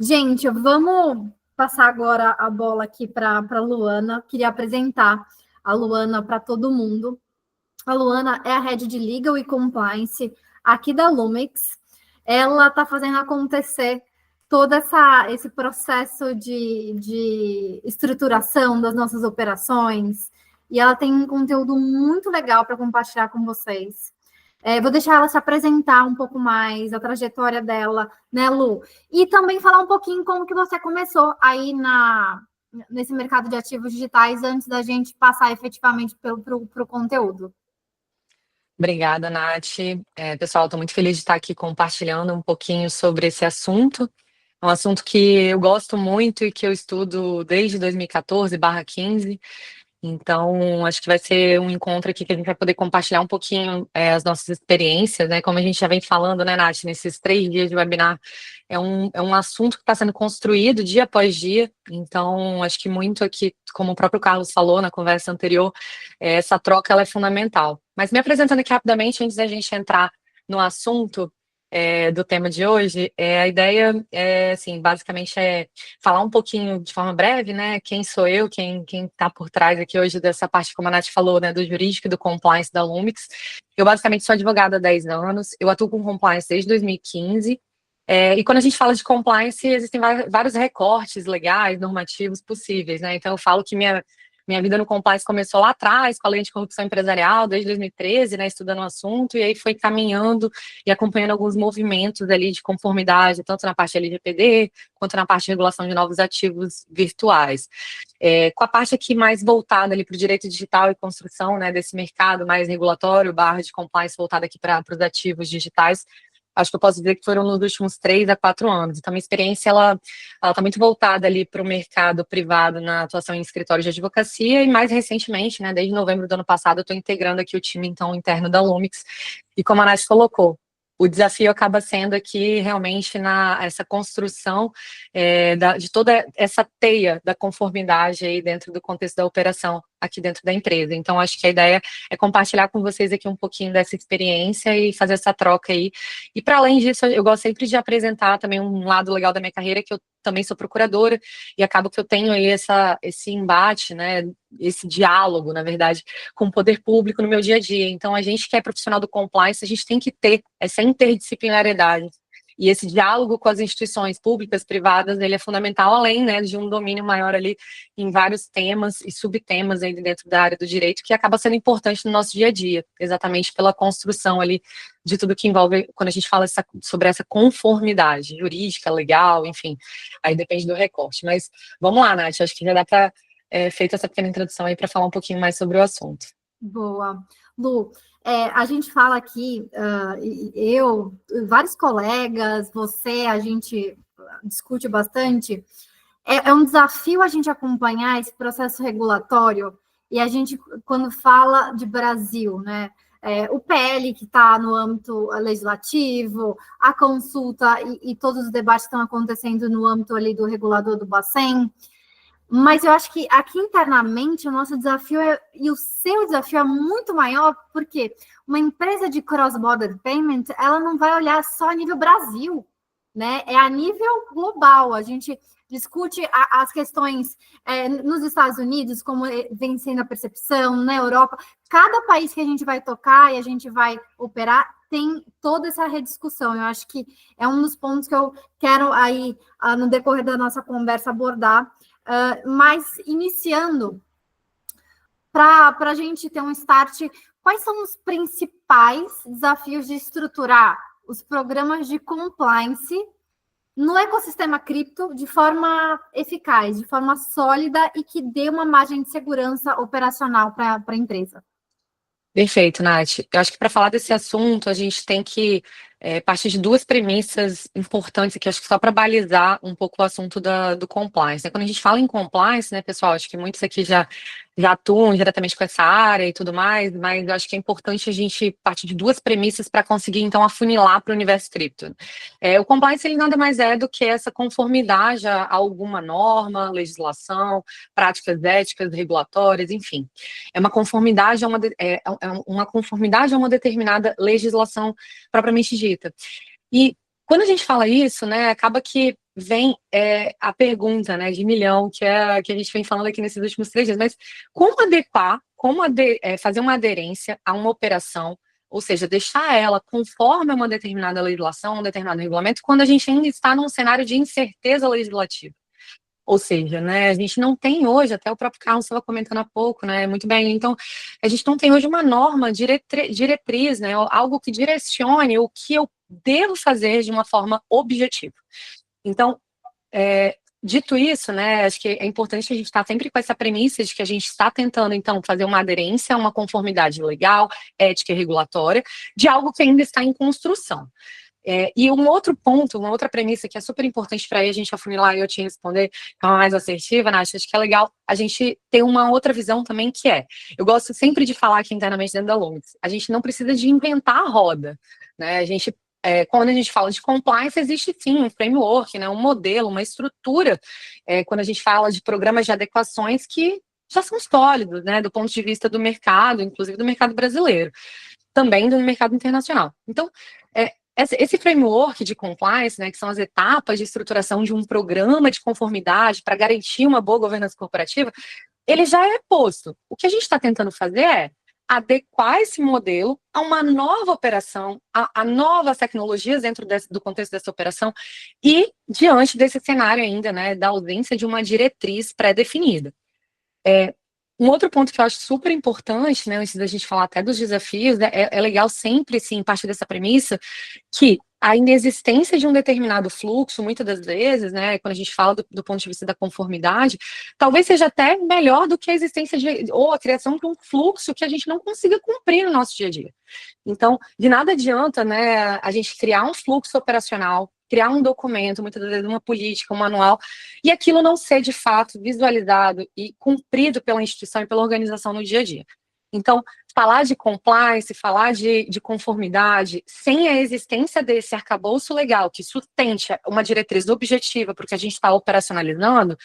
Gente, vamos passar agora a bola aqui para a Luana. Queria apresentar a Luana para todo mundo. A Luana é a Head de Legal e Compliance aqui da Lumix. Ela está fazendo acontecer todo esse processo de estruturação das nossas operações. E ela tem um conteúdo muito legal para compartilhar com vocês. Vou deixar ela se apresentar um pouco mais, a trajetória dela, né, Lu? E também falar um pouquinho como que você começou aí nesse mercado de ativos digitais antes da gente passar efetivamente para o conteúdo. Obrigada, Nath. Pessoal, estou muito feliz de estar aqui compartilhando um pouquinho sobre esse assunto. É um assunto que eu gosto muito e que eu estudo desde 2014/15. Então, acho que vai ser um encontro aqui que a gente vai poder compartilhar um pouquinho as nossas experiências, né? Como a gente já vem falando, né, Nath, nesses 3 dias de webinar, é um assunto que está sendo construído dia após dia. Então, acho que muito aqui, como o próprio Carlos falou na conversa anterior, essa troca ela é fundamental. Mas me apresentando aqui rapidamente, antes da gente entrar no assunto do tema de hoje, a ideia assim, basicamente falar um pouquinho de forma breve, né, quem sou eu, quem está por trás aqui hoje dessa parte, como a Nath falou, né, do jurídico e do compliance da Lumix. Eu basicamente sou advogada há 10 anos, eu atuo com compliance desde 2015, e quando a gente fala de compliance, existem vários recortes legais, normativos possíveis, né, então eu falo que minha vida no compliance começou lá atrás, com a lei de corrupção empresarial, desde 2013, né, estudando o assunto, e aí foi caminhando e acompanhando alguns movimentos ali de conformidade, tanto na parte LGPD, quanto na parte de regulação de novos ativos virtuais. Com a parte aqui mais voltada ali para o direito digital e construção, né, desse mercado mais regulatório, barra de compliance voltada aqui para os ativos digitais, acho que eu posso dizer que foram nos últimos 3 a 4 anos. Então, a minha experiência, ela está muito voltada ali para o mercado privado na atuação em escritório de advocacia e, mais recentemente, né, desde novembro do ano passado, eu estou integrando aqui o time, então, interno da Lumix. E como a Nath colocou, o desafio acaba sendo aqui realmente essa construção de toda essa teia da conformidade aí dentro do contexto da operação aqui dentro da empresa. Então, acho que a ideia é compartilhar com vocês aqui um pouquinho dessa experiência e fazer essa troca aí. E, para além disso, eu gosto sempre de apresentar também um lado legal da minha carreira, que eu também sou procuradora, e acabo que eu tenho aí esse embate, né, esse diálogo, na verdade, com o poder público no meu dia a dia. Então, a gente que é profissional do compliance, a gente tem que ter essa interdisciplinaridade. E esse diálogo com as instituições públicas, privadas, ele é fundamental, além, né, de um domínio maior ali em vários temas e subtemas aí dentro da área do direito, que acaba sendo importante no nosso dia a dia, exatamente pela construção ali de tudo que envolve, quando a gente fala sobre essa conformidade jurídica, legal, enfim, aí depende do recorte. Mas vamos lá, Nath, acho que já dá para, feita essa pequena introdução aí, para falar um pouquinho mais sobre o assunto. Boa. Lu, a gente fala aqui, eu, vários colegas, você, a gente discute bastante. É um desafio a gente acompanhar esse processo regulatório, e a gente, quando fala de Brasil, né? O PL que está no âmbito legislativo, a consulta e todos os debates estão acontecendo no âmbito ali do regulador do Bacen. Mas eu acho que aqui internamente o nosso desafio e o seu desafio é muito maior, porque uma empresa de cross-border payment, ela não vai olhar só a nível Brasil, né? É a nível global. A gente discute as questões nos Estados Unidos, como vem sendo a percepção, na Europa. Cada país que a gente vai tocar e a gente vai operar tem toda essa rediscussão. Eu acho que é um dos pontos que eu quero aí, no decorrer da nossa conversa, abordar. Mas, iniciando, para a gente ter um start, quais são os principais desafios de estruturar os programas de compliance no ecossistema cripto de forma eficaz, de forma sólida e que dê uma margem de segurança operacional para a empresa? Perfeito, Nath. Eu acho que para falar desse assunto, a gente tem que partir de 2 premissas importantes aqui, acho que só para balizar um pouco o assunto do compliance, né? Quando a gente fala em compliance, né, pessoal, acho que muitos aqui já atuam diretamente com essa área e tudo mais, mas eu acho que é importante a gente partir de 2 premissas para conseguir, então, afunilar para o universo cripto. O compliance, ele nada mais é do que essa conformidade a alguma norma, legislação, práticas éticas, regulatórias, enfim. É uma conformidade uma conformidade a uma determinada legislação propriamente dita. E quando a gente fala isso, né, acaba que vem a pergunta, né, de milhão, que a gente vem falando aqui nesses últimos 3 dias, mas como adequar, fazer uma aderência a uma operação, ou seja, deixar ela conforme uma determinada legislação, um determinado regulamento, quando a gente ainda está num cenário de incerteza legislativa. Ou seja, né, a gente não tem hoje, até o próprio Carlos estava comentando há pouco, né, muito bem, então, a gente não tem hoje uma norma diretriz, né, algo que direcione o que eu devo fazer de uma forma objetiva. Então, dito isso, né, acho que é importante a gente estar sempre com essa premissa de que a gente está tentando, então, fazer uma aderência, uma conformidade legal, ética e regulatória, de algo que ainda está em construção. E um outro ponto, uma outra premissa que é super importante para a gente afunilar e eu te responder de forma mais assertiva, Nath, acho que é legal a gente ter uma outra visão também que eu gosto sempre de falar aqui internamente dentro da Longis, a gente não precisa de inventar a roda, né, quando a gente fala de compliance, existe sim um framework, né, um modelo, uma estrutura, quando a gente fala de programas de adequações que já são sólidos, né, do ponto de vista do mercado, inclusive do mercado brasileiro, também do mercado internacional. Então, esse framework de compliance, né, que são as etapas de estruturação de um programa de conformidade para garantir uma boa governança corporativa, ele já é posto. O que a gente está tentando fazer é adequar esse modelo a uma nova operação, a novas tecnologias dentro do contexto dessa operação e diante desse cenário ainda, né, da ausência de uma diretriz pré-definida. Um outro ponto que eu acho super importante, né, antes da gente falar até dos desafios, é legal sempre, sim, partir dessa premissa, que a inexistência de um determinado fluxo, muitas das vezes, né, quando a gente fala do ponto de vista da conformidade, talvez seja até melhor do que a existência ou a criação de um fluxo que a gente não consiga cumprir no nosso dia a dia. Então, de nada adianta, né, a gente criar um fluxo operacional, criar um documento, muitas vezes uma política, um manual, e aquilo não ser, de fato, visualizado e cumprido pela instituição e pela organização no dia a dia. Então, falar de compliance, falar de conformidade, sem a existência desse arcabouço legal que sustente uma diretriz objetiva para o que a gente está operacionalizando,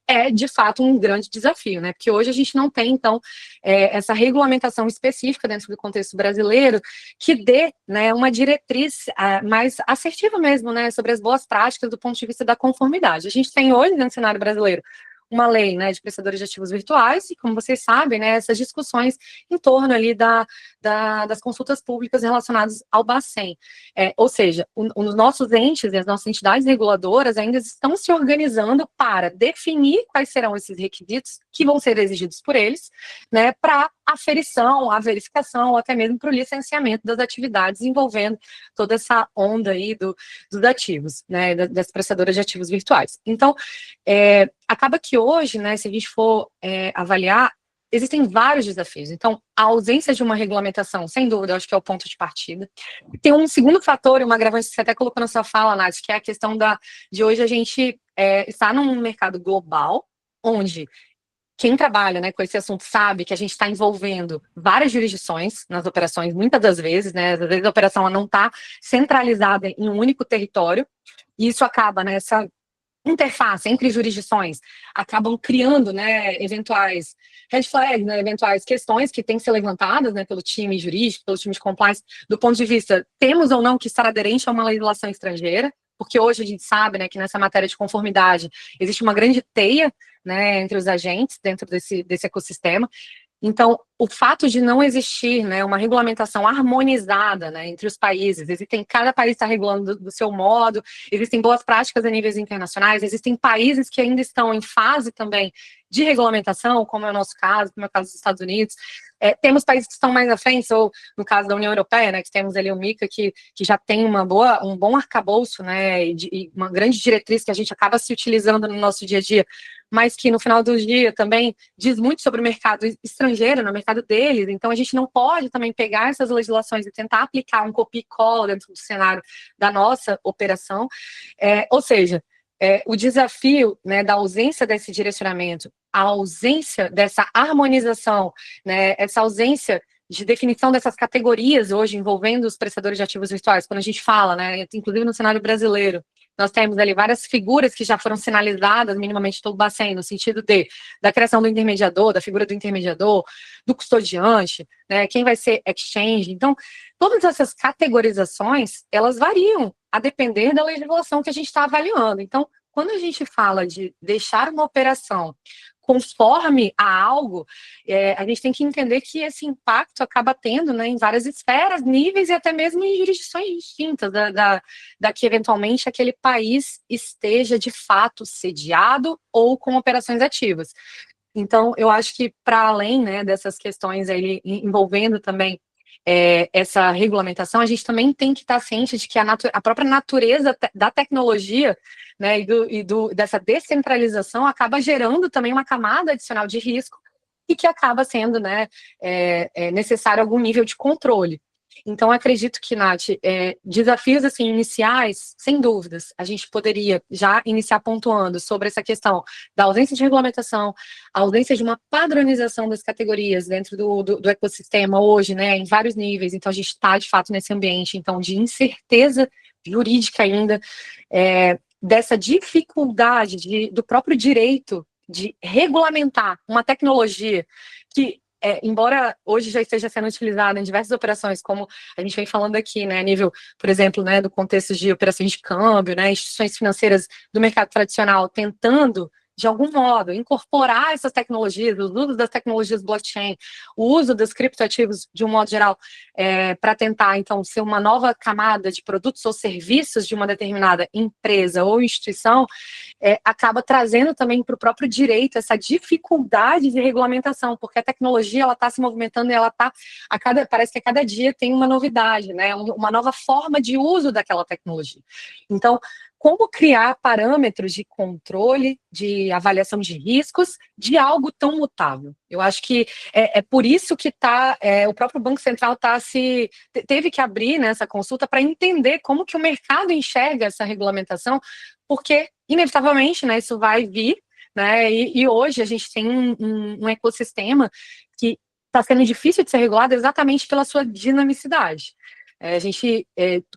é, de fato, um grande desafio, né? Porque hoje a gente não tem, então, essa regulamentação específica dentro do contexto brasileiro que dê, né, uma diretriz mais assertiva mesmo, né, sobre as boas práticas do ponto de vista da conformidade. A gente tem hoje, no cenário brasileiro, uma lei, né, de prestadores de ativos virtuais, e como vocês sabem, né, essas discussões em torno ali das consultas públicas relacionadas ao Bacen. Ou seja, os nossos entes e as nossas entidades reguladoras ainda estão se organizando para definir quais serão esses requisitos que vão ser exigidos por eles, né, para aferição, a verificação, ou até mesmo para o licenciamento das atividades envolvendo toda essa onda aí dos ativos, né, das prestadoras de ativos virtuais. Então, acaba que hoje, né, se a gente for avaliar, existem vários desafios. Então, a ausência de uma regulamentação, sem dúvida, eu acho que é o ponto de partida. Tem um segundo fator, uma agravante que você até colocou na sua fala, Nath, que é a questão de hoje a gente estar num mercado global, onde quem trabalha, né, com esse assunto sabe que a gente está envolvendo várias jurisdições nas operações, muitas das vezes, né, às vezes a operação não está centralizada em um único território, e isso acaba, né, essa interface entre jurisdições acabam criando, né, eventuais red flags, né, eventuais questões que têm que ser levantadas, né, pelo time jurídico, pelo time de compliance, do ponto de vista, temos ou não que estar aderente a uma legislação estrangeira, porque hoje a gente sabe, né, que nessa matéria de conformidade existe uma grande teia, né, entre os agentes dentro desse ecossistema. Então, o fato de não existir, né, uma regulamentação harmonizada, né, entre os países, cada país está regulando do seu modo, existem boas práticas a níveis internacionais, existem países que ainda estão em fase também de regulamentação, como é o nosso caso, como é o caso dos Estados Unidos. Temos países que estão mais à frente, ou no caso da União Europeia, né, que temos ali o MiCA, que já tem um bom arcabouço, né, e uma grande diretriz que a gente acaba se utilizando no nosso dia a dia, mas que no final do dia também diz muito sobre o mercado estrangeiro, no mercado deles. Então a gente não pode também pegar essas legislações e tentar aplicar um copia e cola dentro do cenário da nossa operação. Ou seja, o desafio, né, da ausência desse direcionamento, a ausência dessa harmonização, né, essa ausência de definição dessas categorias hoje envolvendo os prestadores de ativos virtuais, quando a gente fala, né, inclusive no cenário brasileiro, nós temos ali várias figuras que já foram sinalizadas minimamente todo o Bacen, no sentido da criação do intermediador, da figura do intermediador, do custodiante, né, quem vai ser exchange. Então, todas essas categorizações, elas variam a depender da legislação que a gente está avaliando. Então, quando a gente fala de deixar uma operação conforme a algo, a gente tem que entender que esse impacto acaba tendo, né, em várias esferas, níveis e até mesmo em jurisdições distintas da que eventualmente aquele país esteja de fato sediado ou com operações ativas. Então, eu acho que para além, né, dessas questões aí envolvendo também essa regulamentação, a gente também tem que estar ciente de que a própria natureza da tecnologia, né, dessa descentralização acaba gerando também uma camada adicional de risco e que acaba sendo, né, necessário algum nível de controle. Então, acredito que, Nath, desafios assim, iniciais, sem dúvidas, a gente poderia já iniciar pontuando sobre essa questão da ausência de regulamentação, a ausência de uma padronização das categorias dentro do ecossistema hoje, né, em vários níveis. Então, a gente está, de fato, nesse ambiente, então, de incerteza jurídica ainda, dessa dificuldade do próprio direito de regulamentar uma tecnologia que embora hoje já esteja sendo utilizada em diversas operações, como a gente vem falando aqui, né, a nível, por exemplo, né, do contexto de operações de câmbio, né, instituições financeiras do mercado tradicional tentando, de algum modo, incorporar essas tecnologias, os usos das tecnologias blockchain, o uso dos criptoativos, de um modo geral, para tentar, então, ser uma nova camada de produtos ou serviços de uma determinada empresa ou instituição, acaba trazendo também para o próprio direito essa dificuldade de regulamentação, porque a tecnologia ela está se movimentando e ela está parece que a cada dia tem uma novidade, né? Uma nova forma de uso daquela tecnologia. Então, como criar parâmetros de controle, de avaliação de riscos de algo tão mutável? Eu acho que é por isso que o próprio Banco Central teve que abrir, né, essa consulta para entender como que o mercado enxerga essa regulamentação, porque, inevitavelmente, né, isso vai vir, né, e hoje a gente tem um ecossistema que está sendo difícil de ser regulado exatamente pela sua dinamicidade. A gente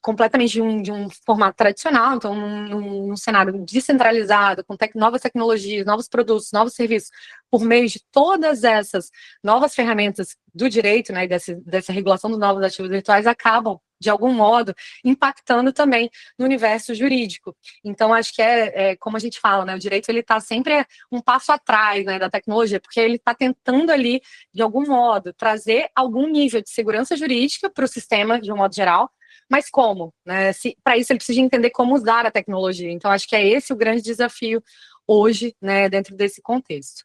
completamente de um formato tradicional, então num cenário descentralizado, com novas tecnologias, novos produtos, novos serviços, por meio de todas essas novas ferramentas do direito, né, dessa regulação dos novos ativos virtuais, acabam, de algum modo, impactando também no universo jurídico. Então, acho que como a gente fala, né, o direito ele está sempre um passo atrás, né, da tecnologia, porque ele está tentando ali, de algum modo, trazer algum nível de segurança jurídica para o sistema, de um modo geral, mas como? Né? Para isso ele precisa entender como usar a tecnologia. Então, acho que é esse o grande desafio hoje, né, dentro desse contexto.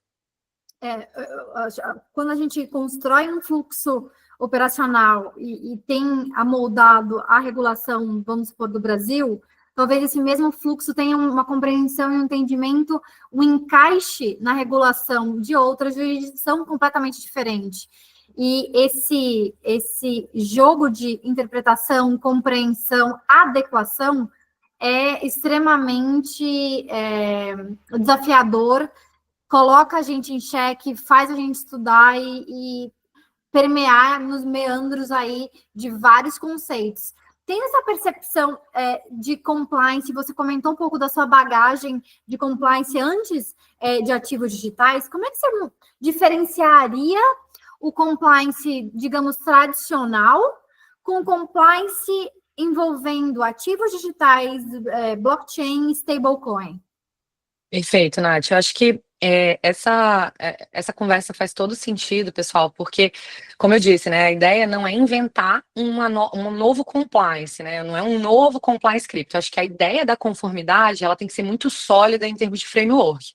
Quando a gente constrói um fluxo operacional e tem amoldado a regulação, vamos supor, do Brasil, talvez esse mesmo fluxo tenha uma compreensão e um entendimento, um encaixe na regulação de outra jurisdição completamente diferente. E esse jogo de interpretação, compreensão, adequação é extremamente desafiador, coloca a gente em xeque, faz a gente estudar e permear nos meandros aí de vários conceitos. Tem essa percepção de compliance, você comentou um pouco da sua bagagem de compliance antes de ativos digitais, como é que você diferenciaria o compliance, digamos, tradicional com compliance envolvendo ativos digitais, blockchain e stablecoin? Perfeito, Nath. Eu acho que essa conversa faz todo sentido, pessoal, porque, como eu disse, né, a ideia não é inventar um novo compliance, né, não é um novo compliance cripto. Eu acho que a ideia da conformidade ela tem que ser muito sólida em termos de framework.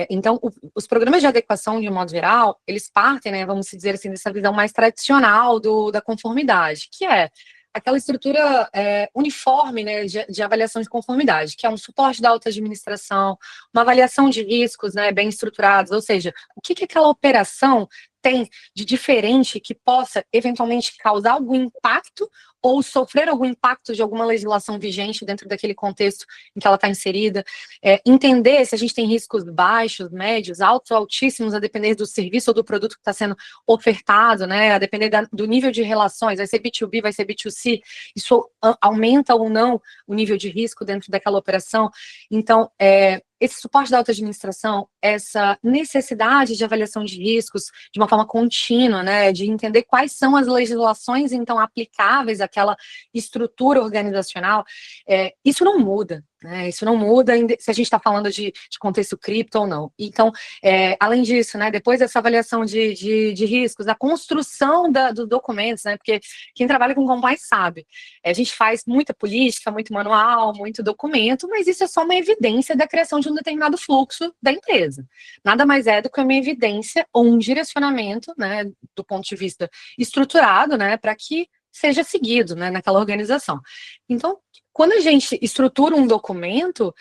Então, os programas de adequação, de um modo geral, eles partem, né, vamos dizer assim, dessa visão mais tradicional da conformidade, que é aquela estrutura uniforme, né, de avaliação de conformidade, que é um suporte da alta administração, uma avaliação de riscos, né, bem estruturados, ou seja, o que aquela operação tem de diferente que possa, eventualmente, causar algum impacto ou sofrer algum impacto de alguma legislação vigente dentro daquele contexto em que ela está inserida, entender se a gente tem riscos baixos, médios, altos ou altíssimos, a depender do serviço ou do produto que está sendo ofertado, né, a depender do nível de relações, vai ser B2B, vai ser B2C, isso aumenta ou não o nível de risco dentro daquela operação. Então, esse suporte da alta administração, essa necessidade de avaliação de riscos de uma forma contínua, né, de entender quais são as legislações, então, aplicáveis àquela estrutura organizacional, isso não muda. né? Isso não muda se a gente está falando de contexto cripto ou não. Então, além disso, né, depois dessa avaliação de riscos, a construção dos documentos, né, porque quem trabalha com compliance sabe, a gente faz muita política, muito manual, muito documento, mas isso é só uma evidência da criação de um determinado fluxo da empresa. Nada mais é do que uma evidência ou um direcionamento, né, do ponto de vista estruturado, né, para que seja seguido, né, naquela organização. Então, quando a gente estrutura um documento,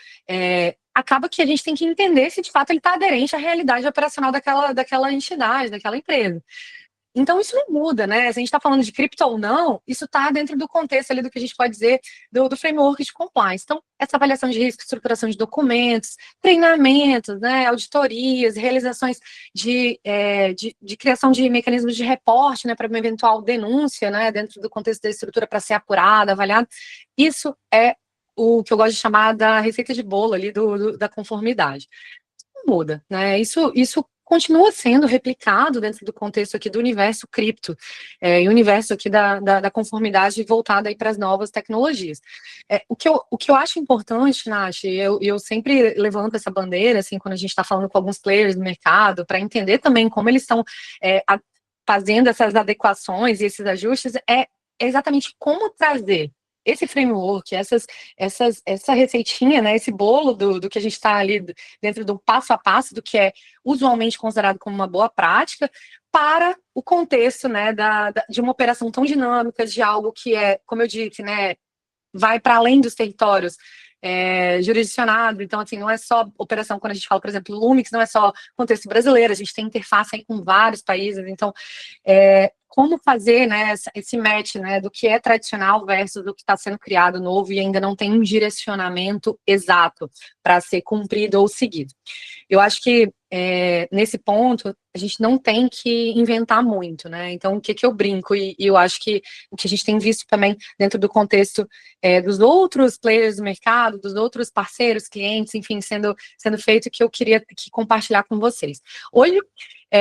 acaba que a gente tem que entender se de fato ele está aderente à realidade operacional daquela entidade, daquela empresa. Então, isso não muda, né? Se a gente está falando de cripto ou não, isso está dentro do contexto ali do que a gente pode dizer do framework de compliance. Então, essa avaliação de risco, estruturação de documentos, treinamentos, né, auditorias, realizações de criação de mecanismos de reporte, né, para uma eventual denúncia, né, dentro do contexto da estrutura para ser apurada, avaliada. Isso é o que eu gosto de chamar da receita de bolo ali da conformidade. Não muda, né? Isso continua sendo replicado dentro do contexto aqui do universo cripto, e o universo aqui da conformidade voltada aí para as novas tecnologias. O que eu acho importante, Nath, eu sempre levanto essa bandeira, assim, quando a gente está falando com alguns players do mercado, para entender também como eles estão fazendo essas adequações e esses ajustes, é exatamente como trazer esse framework, essa receitinha, né, esse bolo do que a gente está ali dentro do passo a passo, do que é usualmente considerado como uma boa prática, para o contexto, né, de uma operação tão dinâmica, de algo que é, como eu disse, né, vai para além dos territórios jurisdicionado. Então, assim, não é só operação, quando a gente fala, por exemplo, Lumix, não é só contexto brasileiro, a gente tem interface aí com vários países. Então, como fazer, né, esse match, né, do que é tradicional versus do que está sendo criado novo e ainda não tem um direcionamento exato para ser cumprido ou seguido. Eu acho que nesse ponto a gente não tem que inventar muito, né? Então, o que eu brinco, e eu acho que o que a gente tem visto também dentro do contexto dos outros players do mercado, dos outros parceiros, clientes, enfim, sendo feito, que eu queria compartilhar com vocês. Hoje,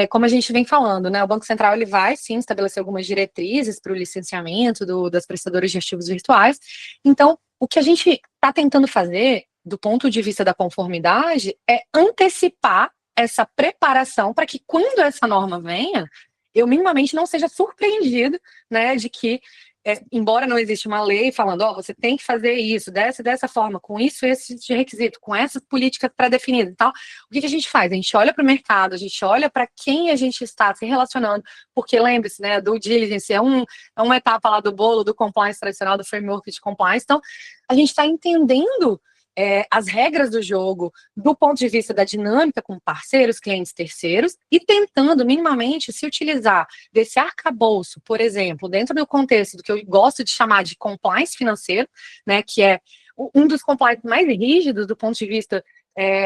como a gente vem falando, né, o Banco Central ele vai, sim, estabelecer algumas diretrizes para o licenciamento das prestadoras de ativos virtuais. Então, o que a gente está tentando fazer, do ponto de vista da conformidade, é antecipar essa preparação para que, quando essa norma venha, eu minimamente não seja surpreendido, né, de que, embora não exista uma lei falando, você tem que fazer isso, dessa forma, com isso, esse requisito, com essas políticas pré-definidas e tal, o que a gente faz? A gente olha para o mercado, a gente olha para quem a gente está se relacionando, porque lembre-se, né, do diligence é uma etapa lá do bolo, do compliance tradicional, do framework de compliance. Então, a gente está entendendo as regras do jogo do ponto de vista da dinâmica com parceiros, clientes, terceiros, e tentando minimamente se utilizar desse arcabouço, por exemplo, dentro do contexto do que eu gosto de chamar de compliance financeiro, né, que é um dos compliance mais rígidos do ponto de vista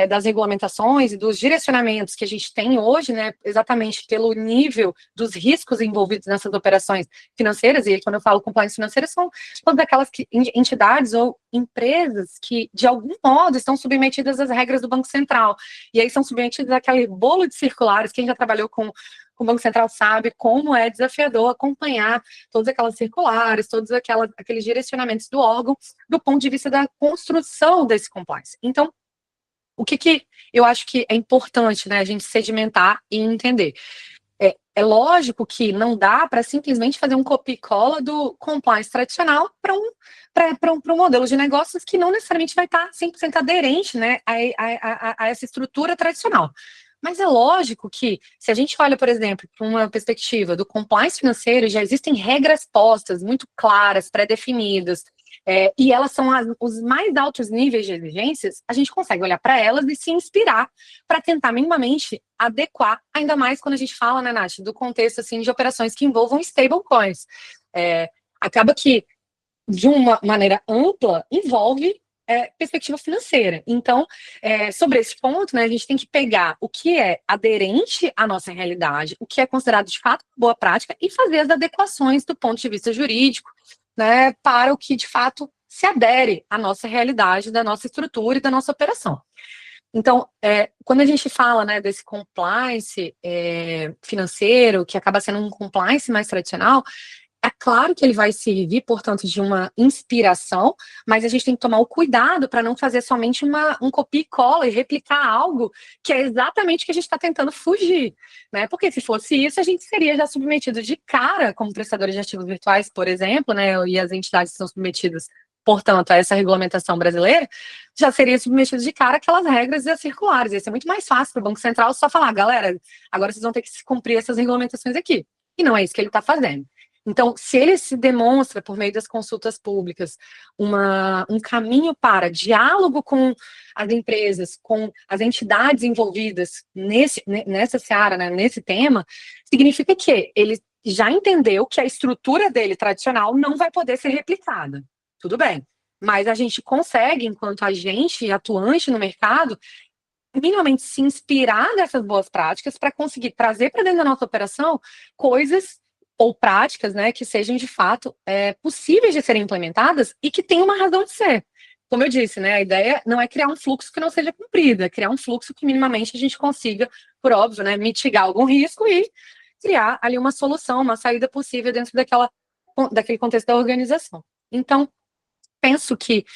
das regulamentações e dos direcionamentos que a gente tem hoje, né, exatamente pelo nível dos riscos envolvidos nessas operações financeiras. E quando eu falo compliance financeira, são todas aquelas entidades ou empresas que, de algum modo, estão submetidas às regras do Banco Central. E aí são submetidas àquele bolo de circulares. Quem já trabalhou com o Banco Central sabe como é desafiador acompanhar todas aquelas circulares, todos aqueles direcionamentos do órgão, do ponto de vista da construção desse compliance. Então, o que eu acho que é importante, né, a gente sedimentar e entender? É lógico que não dá para simplesmente fazer um copia e cola do compliance tradicional para um modelo de negócios que não necessariamente vai estar 100% aderente, né, a essa estrutura tradicional. Mas é lógico que, se a gente olha, por exemplo, para uma perspectiva do compliance financeiro, já existem regras postas, muito claras, pré-definidas, e elas são os mais altos níveis de exigências, a gente consegue olhar para elas e se inspirar para tentar minimamente adequar, ainda mais quando a gente fala, né, Nath, do contexto assim, de operações que envolvam stablecoins. Acaba que, de uma maneira ampla, envolve perspectiva financeira. Então, sobre esse ponto, né, a gente tem que pegar o que é aderente à nossa realidade, o que é considerado de fato boa prática e fazer as adequações do ponto de vista jurídico, né, para o que de fato se adere à nossa realidade, da nossa estrutura e da nossa operação. Então, quando a gente fala, né, desse compliance financeiro, que acaba sendo um compliance mais tradicional, Claro que ele vai servir, portanto, de uma inspiração, mas a gente tem que tomar o cuidado para não fazer somente um copia e cola e replicar algo que é exatamente o que a gente está tentando fugir, né? Porque se fosse isso, a gente seria já submetido de cara, como prestadores de ativos virtuais, por exemplo, né? E as entidades que são submetidas, portanto, a essa regulamentação brasileira, já seria submetido de cara aquelas regras circulares. Ia ser muito mais fácil para o Banco Central só falar, galera, agora vocês vão ter que cumprir essas regulamentações aqui. E não é isso que ele está fazendo. Então, se ele se demonstra, por meio das consultas públicas, um caminho para diálogo com as empresas, com as entidades envolvidas nessa seara, né, nesse tema, significa que ele já entendeu que a estrutura dele tradicional não vai poder ser replicada. Tudo bem. Mas a gente consegue, enquanto agente atuante no mercado, minimamente se inspirar nessas boas práticas para conseguir trazer para dentro da nossa operação coisas ou práticas, né, que sejam de fato possíveis de serem implementadas e que tenham uma razão de ser. Como eu disse, né, a ideia não é criar um fluxo que não seja cumprido, é criar um fluxo que minimamente a gente consiga, por óbvio, né, mitigar algum risco e criar ali uma solução, uma saída possível dentro daquele contexto da organização. Então, penso que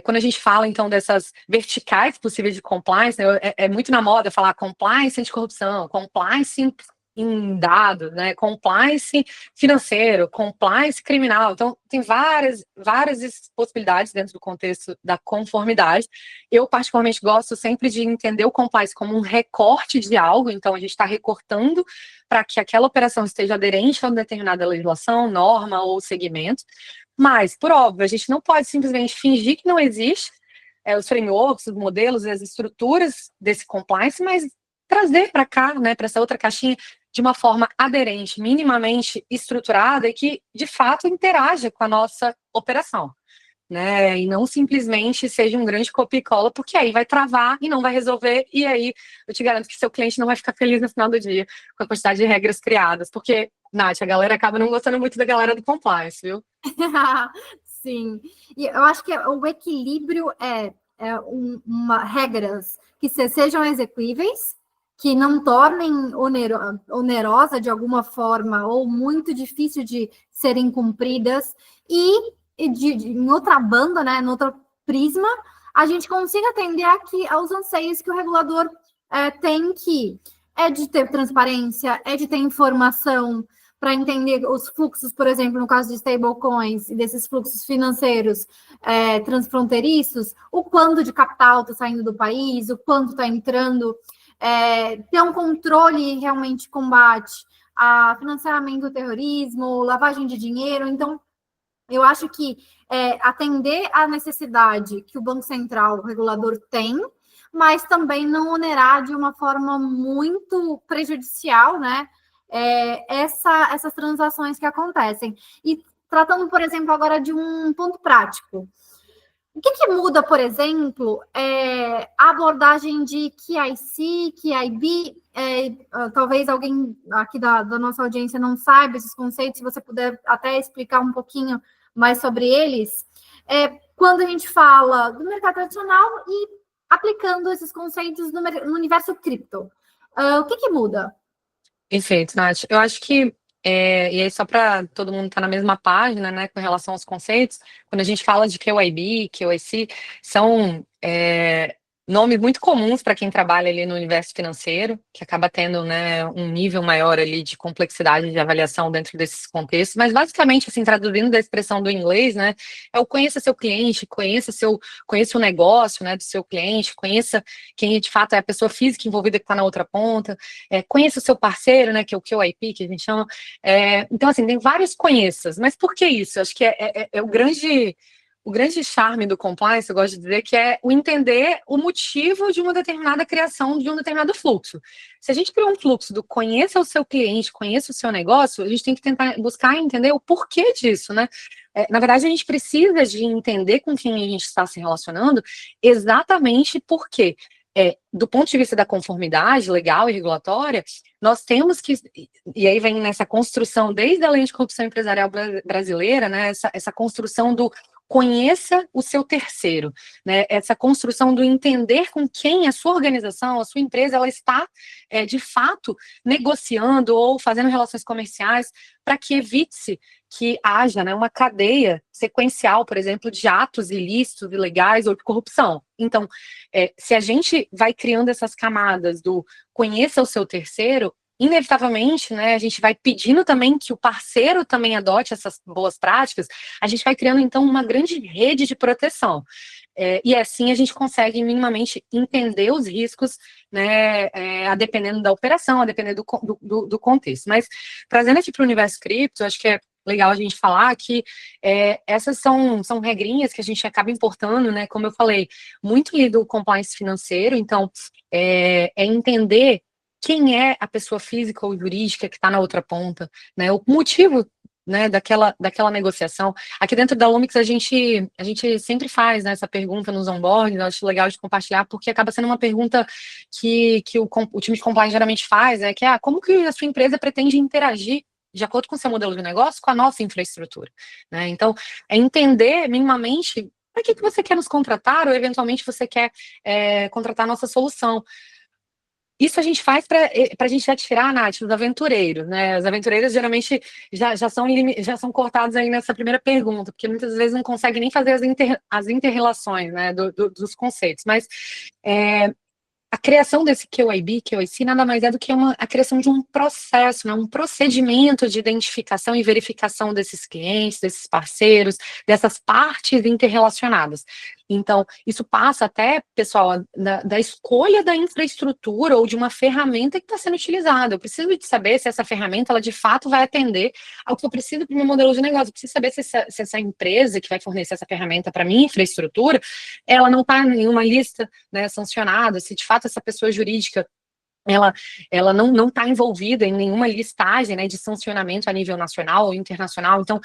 quando a gente fala, então, dessas verticais possíveis de compliance, né, é muito na moda falar compliance anticorrupção, compliance em dados, né, compliance financeiro, compliance criminal. Então, tem várias possibilidades dentro do contexto da conformidade. Eu, particularmente, gosto sempre de entender o compliance como um recorte de algo, então a gente está recortando para que aquela operação esteja aderente a uma determinada legislação, norma ou segmento. Mas, por óbvio, a gente não pode simplesmente fingir que não existe os frameworks, os modelos, as estruturas desse compliance, mas trazer para cá, né, para essa outra caixinha, de uma forma aderente, minimamente estruturada e que, de fato, interaja com a nossa operação, né, e não simplesmente seja um grande copia e cola, porque aí vai travar e não vai resolver, e aí eu te garanto que seu cliente não vai ficar feliz no final do dia com a quantidade de regras criadas, porque, Nath, a galera acaba não gostando muito da galera do compliance, viu? Sim, e eu acho que o equilíbrio regras que sejam execuíveis, que não tornem onerosa de alguma forma ou muito difícil de serem cumpridas e em outra banda, né, em outro prisma, a gente consiga atender aqui aos anseios que o regulador tem, que é de ter transparência, é de ter informação para entender os fluxos, por exemplo, no caso de stablecoins e desses fluxos financeiros transfronteiriços, o quanto de capital está saindo do país, o quanto está entrando, ter um controle realmente combate a financiamento do terrorismo, lavagem de dinheiro. Então, eu acho que atender à necessidade que o Banco Central, o regulador, tem, mas também não onerar de uma forma muito prejudicial, né, essas transações que acontecem. E tratando, por exemplo, agora de um ponto prático. O que muda, por exemplo, a abordagem de QIC, QIB? Talvez alguém aqui da nossa audiência não saiba esses conceitos, se você puder até explicar um pouquinho mais sobre eles. Quando a gente fala do mercado tradicional e aplicando esses conceitos no universo cripto, o que muda? Perfeito, Nath. Eu acho que, e aí só para todo mundo estar na mesma página, né, com relação aos conceitos, quando a gente fala de QIB, QIC, são nomes muito comuns para quem trabalha ali no universo financeiro, que acaba tendo, né, um nível maior ali de complexidade de avaliação dentro desses contextos, mas basicamente, assim, traduzindo da expressão do inglês, né, é o conheça seu cliente, conheça o negócio, né, do seu cliente, conheça quem de fato é a pessoa física envolvida que está na outra ponta, conheça o seu parceiro, né, que é o QIP, que a gente chama. Então, assim, tem vários conheças, mas por que isso? Acho que é o grande charme do compliance, eu gosto de dizer, que é o entender o motivo de uma determinada criação de um determinado fluxo. Se a gente criou um fluxo do conheça o seu cliente, conheça o seu negócio, a gente tem que tentar buscar entender o porquê disso, né? Na verdade, a gente precisa de entender com quem a gente está se relacionando exatamente porque, do ponto de vista da conformidade legal e regulatória, nós temos que, e aí vem nessa construção desde a lei de corrupção empresarial brasileira, né, essa construção do conheça o seu terceiro, né? Essa construção do entender com quem a sua organização, a sua empresa, ela está, de fato, negociando ou fazendo relações comerciais para que evite-se que haja, né, uma cadeia sequencial, por exemplo, de atos ilícitos, ilegais ou de corrupção. Então, se a gente vai criando essas camadas do conheça o seu terceiro, inevitavelmente, né, a gente vai pedindo também que o parceiro também adote essas boas práticas, a gente vai criando, então, uma grande rede de proteção. E assim a gente consegue minimamente entender os riscos, né, a dependendo da operação, a dependendo do contexto. Mas, trazendo aqui para o universo cripto, acho que é legal a gente falar que essas são regrinhas que a gente acaba importando, né, como eu falei, muito do compliance financeiro, então, entender quem é a pessoa física ou jurídica que está na outra ponta, né, o motivo, né, daquela negociação. Aqui dentro da Lumix a gente sempre faz, né, essa pergunta nos onboardings, eu acho legal de compartilhar, porque acaba sendo uma pergunta que o time de compliance geralmente faz, né, que é como que a sua empresa pretende interagir de acordo com o seu modelo de negócio com a nossa infraestrutura, né? Então, é entender minimamente para que você quer nos contratar ou eventualmente você quer contratar a nossa solução. Isso a gente faz para a gente já tirar, Nath, os aventureiros, né? Os aventureiros geralmente já são cortados aí nessa primeira pergunta, porque muitas vezes não conseguem nem fazer as inter-relações, né, dos conceitos. Mas a criação desse QIB, QIC, nada mais é do que a criação de um processo, né, um procedimento de identificação e verificação desses clientes, desses parceiros, dessas partes interrelacionadas. Então, isso passa até, pessoal, da escolha da infraestrutura ou de uma ferramenta que está sendo utilizada. Eu preciso de saber se essa ferramenta, ela de fato vai atender ao que eu preciso para o meu modelo de negócio. Eu preciso saber se essa empresa que vai fornecer essa ferramenta para a minha infraestrutura, ela não está em uma lista, né, sancionada, se de fato essa pessoa jurídica ela não está envolvida em nenhuma listagem, né, de sancionamento a nível nacional ou internacional. Então,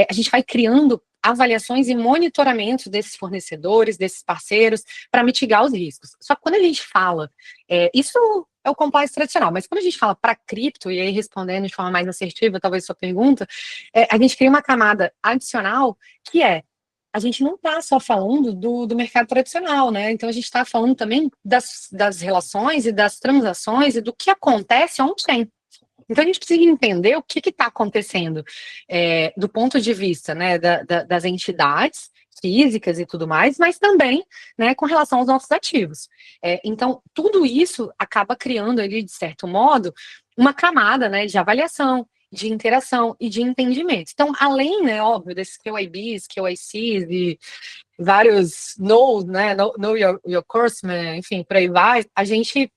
a gente vai criando avaliações e monitoramento desses fornecedores, desses parceiros, para mitigar os riscos. Só que quando a gente fala, isso é o compliance tradicional, mas quando a gente fala para cripto, e aí respondendo de forma mais assertiva, talvez sua pergunta, a gente cria uma camada adicional que a gente não está só falando do mercado tradicional, né? Então, a gente está falando também das relações e das transações e do que acontece on-chain. Então, a gente precisa entender o que está acontecendo do ponto de vista, né, das entidades físicas e tudo mais, mas também, né, com relação aos nossos ativos. Então, tudo isso acaba criando ali, de certo modo, uma camada, né, de avaliação, de interação e de entendimento. Então, além, né, óbvio, desses QIBs, QICs e vários knows, né, know your customer, enfim, por aí vai, a gente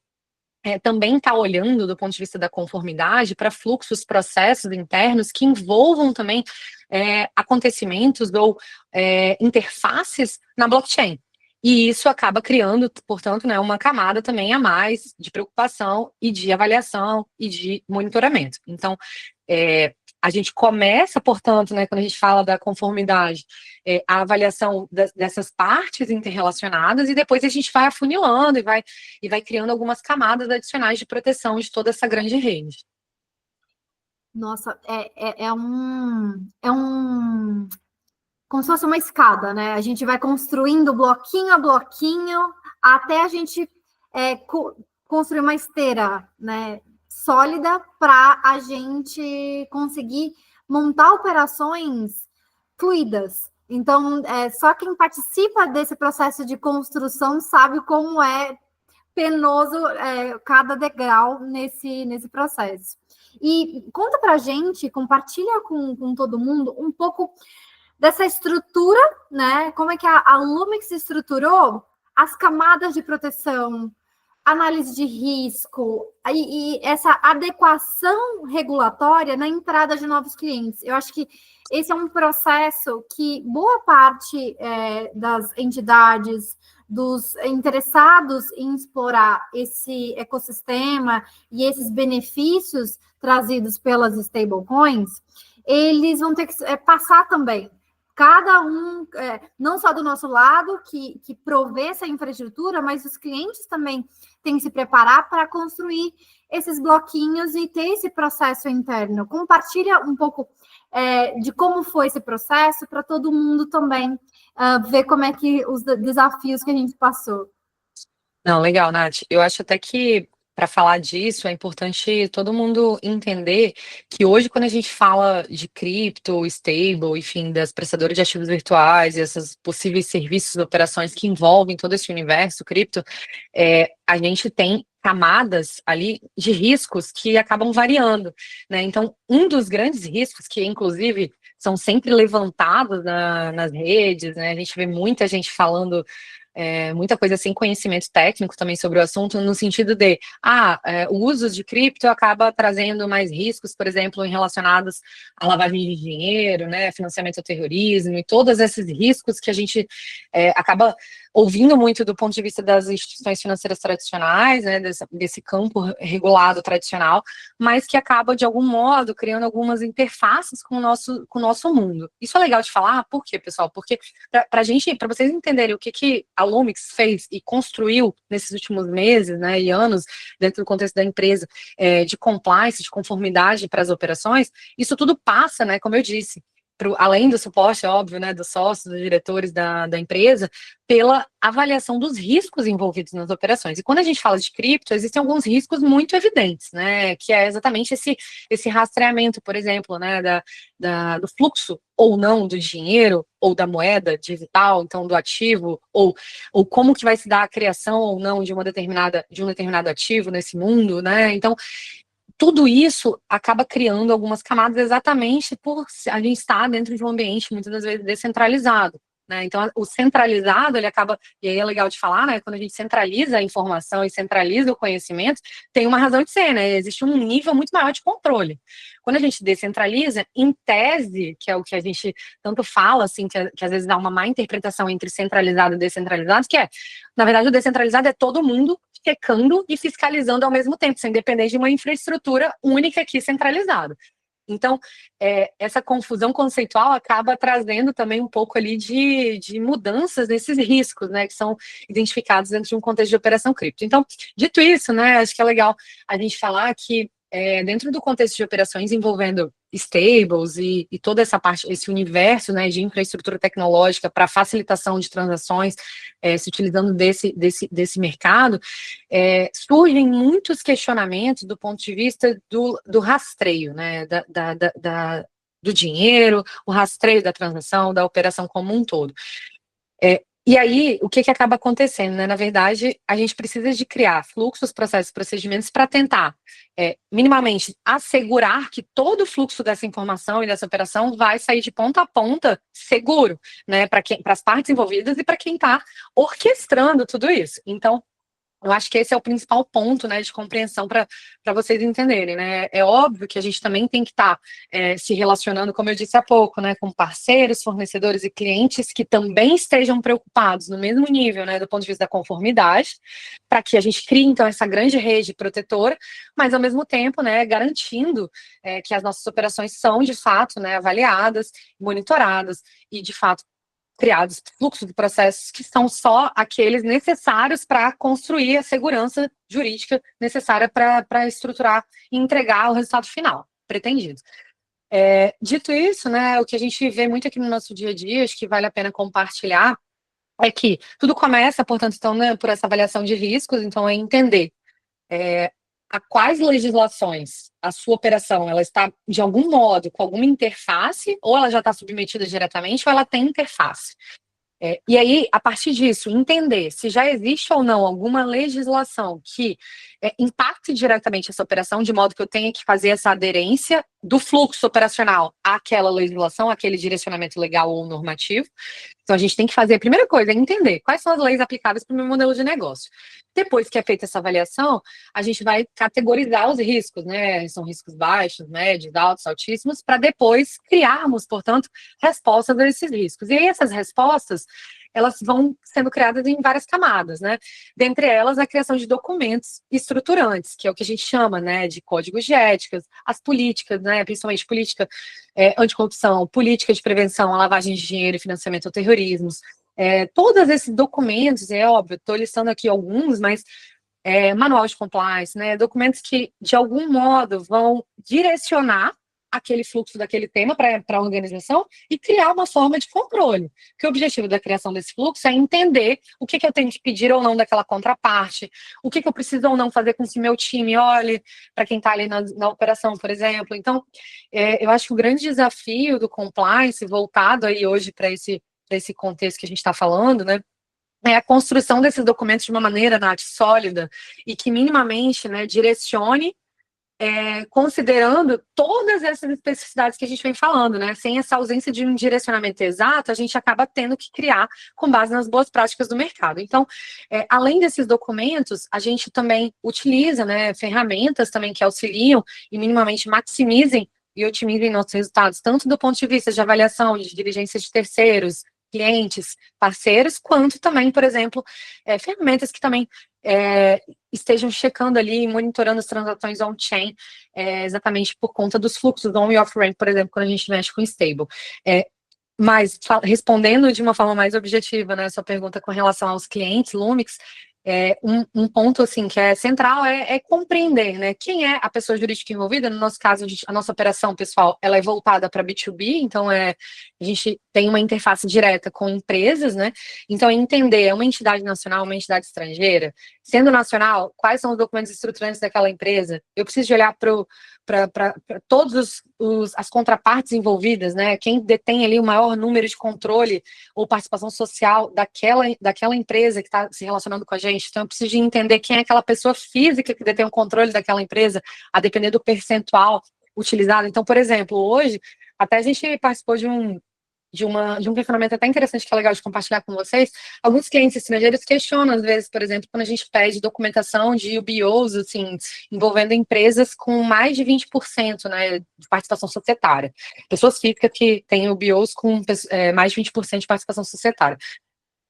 também está olhando do ponto de vista da conformidade para fluxos, processos internos que envolvam também acontecimentos ou interfaces na blockchain. E isso acaba criando, portanto, né, uma camada também a mais de preocupação e de avaliação e de monitoramento. Então, a gente começa, portanto, né, quando a gente fala da conformidade, a avaliação dessas partes interrelacionadas e depois a gente vai afunilando e vai criando algumas camadas adicionais de proteção de toda essa grande rede. Nossa, como se fosse uma escada, né? A gente vai construindo bloquinho a bloquinho até a gente construir uma esteira, né, sólida para a gente conseguir montar operações fluidas. Então, só quem participa desse processo de construção sabe como é penoso cada degrau nesse processo. E conta para a gente, compartilha com todo mundo um pouco dessa estrutura, né? Como é que a Lumix estruturou as camadas de proteção, análise de risco e essa adequação regulatória na entrada de novos clientes. Eu acho que esse é um processo que boa parte das entidades, dos interessados em explorar esse ecossistema e esses benefícios trazidos pelas stablecoins, eles vão ter que passar também. Cada um, não só do nosso lado, que provê essa infraestrutura, mas os clientes também têm que se preparar para construir esses bloquinhos e ter esse processo interno. Compartilha um pouco de como foi esse processo para todo mundo também ver como é que os desafios que a gente passou. Não, legal, Nath. Eu acho até que para falar disso é importante todo mundo entender que hoje, quando a gente fala de cripto, stable, enfim, das prestadoras de ativos virtuais e esses possíveis serviços, operações que envolvem todo esse universo cripto, a gente tem camadas ali de riscos que acabam variando, né? Então, um dos grandes riscos que, inclusive, são sempre levantados nas redes, né? A gente vê muita gente falando muita coisa sem conhecimento técnico também sobre o assunto, no sentido de, o uso de cripto acaba trazendo mais riscos, por exemplo, relacionados à lavagem de dinheiro, né, financiamento ao terrorismo, e todos esses riscos que a gente acaba ouvindo muito do ponto de vista das instituições financeiras tradicionais, né, desse campo regulado tradicional, mas que acaba, de algum modo, criando algumas interfaces com o nosso mundo. Isso é legal de falar, por quê, pessoal? Porque para vocês entenderem o que a Lumix fez e construiu nesses últimos meses, né, e anos, dentro do contexto da empresa, de compliance, de conformidade para as operações, isso tudo passa, né, como eu disse, além do suporte, óbvio, né, dos sócios, dos diretores da empresa, pela avaliação dos riscos envolvidos nas operações. E quando a gente fala de cripto, existem alguns riscos muito evidentes, né, que é exatamente esse rastreamento, por exemplo, né, do fluxo ou não do dinheiro, ou da moeda digital, então do ativo, ou como que vai se dar a criação ou não de um determinado ativo nesse mundo, né, então tudo isso acaba criando algumas camadas exatamente por a gente estar dentro de um ambiente muitas das vezes descentralizado, né? Então, o centralizado, ele acaba, e aí é legal de falar, né? Quando a gente centraliza a informação e centraliza o conhecimento, tem uma razão de ser, né? Existe um nível muito maior de controle. Quando a gente descentraliza, em tese, que é o que a gente tanto fala, assim, que às vezes dá uma má interpretação entre centralizado e descentralizado, que é, na verdade, o descentralizado é todo mundo checando e fiscalizando ao mesmo tempo, sem depender de uma infraestrutura única aqui centralizada. Então, essa confusão conceitual acaba trazendo também um pouco ali de mudanças nesses riscos, né, que são identificados dentro de um contexto de operação cripto. Então, dito isso, né, acho que é legal a gente falar que dentro do contexto de operações envolvendo stables e toda essa parte, esse universo, né, de infraestrutura tecnológica para facilitação de transações, se utilizando desse mercado, surgem muitos questionamentos do ponto de vista do rastreio, né, do dinheiro, o rastreio da transação, da operação como um todo. E aí, o que acaba acontecendo, né? Na verdade, a gente precisa de criar fluxos, processos, procedimentos para tentar, minimamente, assegurar que todo o fluxo dessa informação e dessa operação vai sair de ponta a ponta seguro, né? Para as partes envolvidas e para quem está orquestrando tudo isso. Então, eu acho que esse é o principal ponto, né, de compreensão para vocês entenderem, né? É óbvio que a gente também tem que estar se relacionando, como eu disse há pouco, né, com parceiros, fornecedores e clientes que também estejam preocupados no mesmo nível, né, do ponto de vista da conformidade, para que a gente crie, então, essa grande rede protetora, mas, ao mesmo tempo, né, garantindo que as nossas operações são, de fato, né, avaliadas, monitoradas e, de fato, criados fluxos de processos que são só aqueles necessários para construir a segurança jurídica necessária para estruturar e entregar o resultado final pretendido. Dito isso, né, o que a gente vê muito aqui no nosso dia a dia, acho que vale a pena compartilhar, é que tudo começa, portanto, então, né, por essa avaliação de riscos, então é entender a quais legislações a sua operação ela está, de algum modo, com alguma interface, ou ela já está submetida diretamente, ou ela tem interface. E aí, a partir disso, entender se já existe ou não alguma legislação que impacte diretamente essa operação, de modo que eu tenha que fazer essa aderência do fluxo operacional àquela legislação, àquele direcionamento legal ou normativo. Então, a gente tem que fazer, a primeira coisa, é entender quais são as leis aplicáveis para o meu modelo de negócio. Depois que é feita essa avaliação, a gente vai categorizar os riscos, né? São riscos baixos, médios, altos, altíssimos, para depois criarmos, portanto, respostas a esses riscos. E aí, essas respostas, elas vão sendo criadas em várias camadas, né? Dentre elas, a criação de documentos estruturantes, que é o que a gente chama, né, de códigos de éticas, as políticas, né, principalmente política anticorrupção, política de prevenção à lavagem de dinheiro e financiamento ao terrorismo. Todos esses documentos, é óbvio, estou listando aqui alguns, mas manual de compliance, né, documentos que, de algum modo, vão direcionar aquele fluxo daquele tema para a organização e criar uma forma de controle. Porque o objetivo da criação desse fluxo é entender o que eu tenho que pedir ou não daquela contraparte, o que eu preciso ou não fazer com que meu time olhe para quem está ali na operação, por exemplo. Então, eu acho que o grande desafio do compliance, voltado aí hoje para esse contexto que a gente está falando, né, é a construção desses documentos de uma maneira, Nath, sólida e que minimamente, né, direcione, considerando todas essas especificidades que a gente vem falando, né? Sem essa ausência de um direcionamento exato, a gente acaba tendo que criar com base nas boas práticas do mercado. Então, além desses documentos, a gente também utiliza, né, ferramentas também que auxiliam e minimamente maximizem e otimizem nossos resultados, tanto do ponto de vista de avaliação, de diligência de terceiros, clientes, parceiros, quanto também, por exemplo, ferramentas que também estejam checando ali, monitorando as transações on-chain, exatamente por conta dos fluxos on e off-ramp, por exemplo, quando a gente mexe com stable. Mas, respondendo de uma forma mais objetiva, né, a sua pergunta com relação aos clientes, Lumix, um ponto, assim, que é central é compreender, né, quem é a pessoa jurídica envolvida. No nosso caso, a nossa operação, pessoal, ela é voltada para B2B, então a gente tem uma interface direta com empresas, né, então entender, é uma entidade nacional, uma entidade estrangeira, sendo nacional, quais são os documentos estruturantes daquela empresa, eu preciso de olhar para todas as contrapartes envolvidas, né? Quem detém ali o maior número de controle ou participação social daquela empresa que está se relacionando com a gente. Então, eu preciso de entender quem é aquela pessoa física que detém o controle daquela empresa, a depender do percentual utilizado. Então, por exemplo, hoje, até a gente participou de um questionamento até interessante, que é legal de compartilhar com vocês. Alguns clientes estrangeiros questionam, às vezes, por exemplo, quando a gente pede documentação de UBOs, assim, envolvendo empresas com mais de 20%, né, de participação societária. Pessoas físicas que têm UBOs com mais de 20% de participação societária.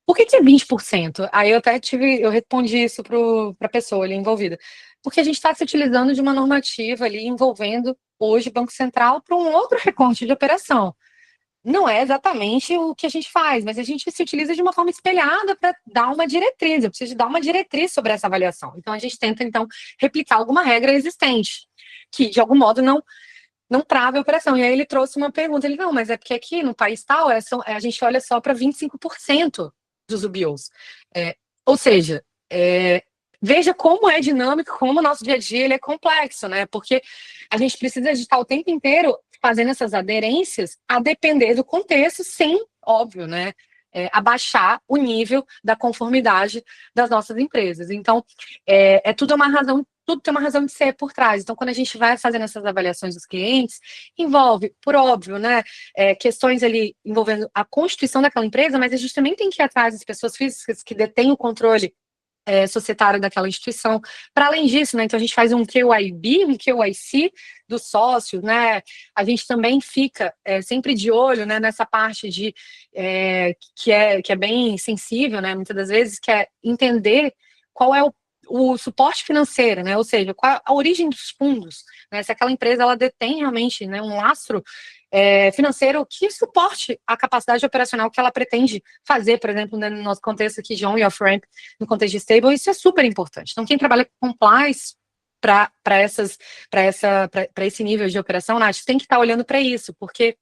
Por que é 20%? Aí eu respondi isso para a pessoa ali envolvida. Porque a gente está se utilizando de uma normativa ali envolvendo hoje o Banco Central para um outro recorte de operação. Não é exatamente o que a gente faz, mas a gente se utiliza de uma forma espelhada para dar uma diretriz. Eu preciso dar uma diretriz sobre essa avaliação. Então, a gente tenta, então, replicar alguma regra existente, que, de algum modo, não trave a operação. E aí ele trouxe uma pergunta, ele, não, mas é porque aqui no país tal, a gente olha só para 25% dos UBOs. Ou seja, veja como é dinâmico, como o nosso dia a dia ele é complexo, né? Porque a gente precisa de estar o tempo inteiro fazendo essas aderências a depender do contexto, sem, óbvio, né, abaixar o nível da conformidade das nossas empresas. Então, tudo tem uma razão de ser por trás. Então, quando a gente vai fazendo essas avaliações dos clientes, envolve, por óbvio, né, questões ali envolvendo a constituição daquela empresa, mas a gente também tem que ir atrás das pessoas físicas que detêm o controle societário daquela instituição. Para além disso, né, então a gente faz um QIB, um QIC dos sócios, né? A gente também fica sempre de olho, né, nessa parte que é bem sensível, né, muitas das vezes, que é entender qual é o suporte financeiro, né? Ou seja, qual a origem dos fundos, né? Se aquela empresa ela detém realmente, né, um lastro financeiro que suporte a capacidade operacional que ela pretende fazer, por exemplo, né, no nosso contexto aqui de on e off-ramp, no contexto de stable, isso é super importante. Então, quem trabalha com compliance para esse nível de operação, Nath, tem que estar olhando para isso, porque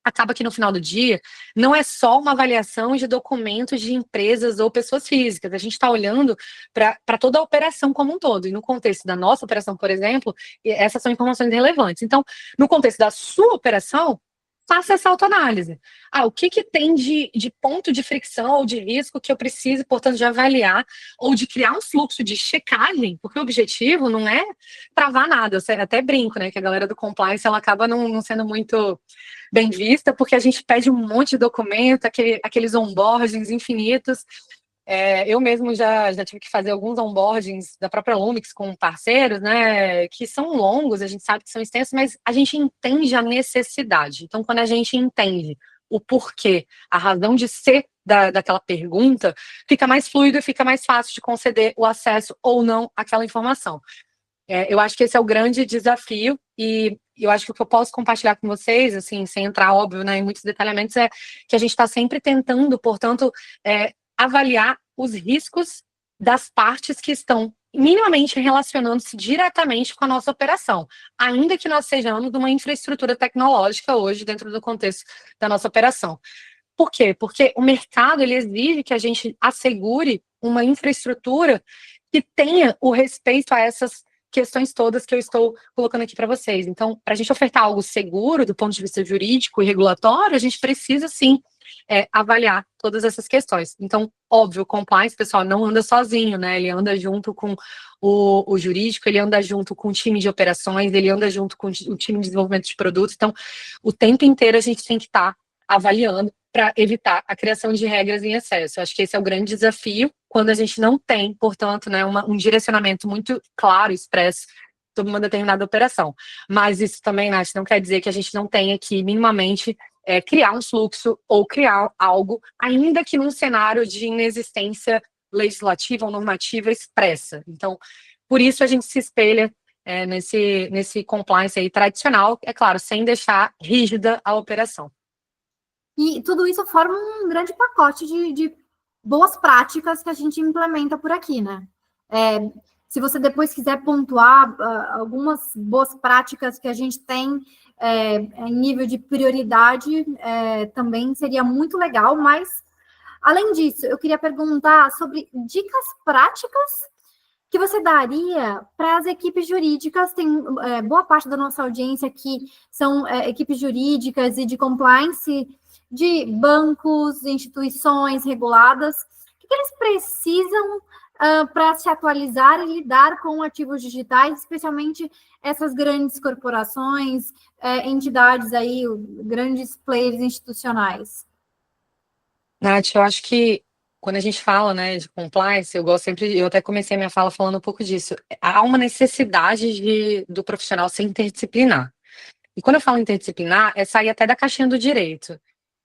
acaba que no final do dia não é só uma avaliação de documentos de empresas ou pessoas físicas, a gente está olhando para toda a operação como um todo, e no contexto da nossa operação, por exemplo, essas são informações relevantes. Então, no contexto da sua operação, faça essa autoanálise. O que tem de ponto de fricção ou de risco que eu preciso, portanto, de avaliar ou de criar um fluxo de checagem, porque o objetivo não é travar nada. Eu até brinco, né, que a galera do compliance, ela acaba não sendo muito bem vista, porque a gente pede um monte de documento, aqueles onboardings infinitos. Eu mesmo já tive que fazer alguns onboardings da própria Lumix com parceiros, né, que são longos, a gente sabe que são extensos, mas a gente entende a necessidade. Então, quando a gente entende o porquê, a razão de ser daquela pergunta, fica mais fluido e fica mais fácil de conceder o acesso ou não àquela informação. Eu acho que esse é o grande desafio, e eu acho que o que eu posso compartilhar com vocês, assim, sem entrar, óbvio, né, em muitos detalhamentos, é que a gente está sempre tentando, portanto, avaliar os riscos das partes que estão minimamente relacionando-se diretamente com a nossa operação, ainda que nós sejamos de uma infraestrutura tecnológica hoje dentro do contexto da nossa operação. Por quê? Porque o mercado ele exige que a gente assegure uma infraestrutura que tenha o respeito a essas questões todas que eu estou colocando aqui para vocês. Então, para a gente ofertar algo seguro do ponto de vista jurídico e regulatório, a gente precisa sim avaliar todas essas questões. Então, óbvio, o compliance, pessoal, não anda sozinho, né? Ele anda junto com o jurídico, ele anda junto com o time de operações, ele anda junto com o time de desenvolvimento de produtos. Então, o tempo inteiro a gente tem que estar avaliando para evitar a criação de regras em excesso. Eu acho que esse é o grande desafio quando a gente não tem, portanto, né, um direcionamento muito claro, expresso sobre uma determinada operação. Mas isso também, Nath, não quer dizer que a gente não tenha que minimamente criar um fluxo ou criar algo, ainda que num cenário de inexistência legislativa ou normativa expressa. Então, por isso a gente se espelha nesse compliance aí tradicional, é claro, sem deixar rígida a operação. E tudo isso forma um grande pacote de boas práticas que a gente implementa por aqui, né? Se você depois quiser pontuar algumas boas práticas que a gente tem em nível de prioridade, também seria muito legal, mas, além disso, eu queria perguntar sobre dicas práticas que você daria para as equipes jurídicas. Tem boa parte da nossa audiência aqui são equipes jurídicas e de compliance de bancos, instituições reguladas. O que eles precisam para se atualizar e lidar com ativos digitais, especialmente essas grandes corporações, entidades aí, grandes players institucionais? Nath, eu acho que quando a gente fala, né, de compliance, eu até comecei a minha fala falando um pouco disso. Há uma necessidade do profissional ser interdisciplinar. E quando eu falo interdisciplinar, é sair até da caixinha do direito.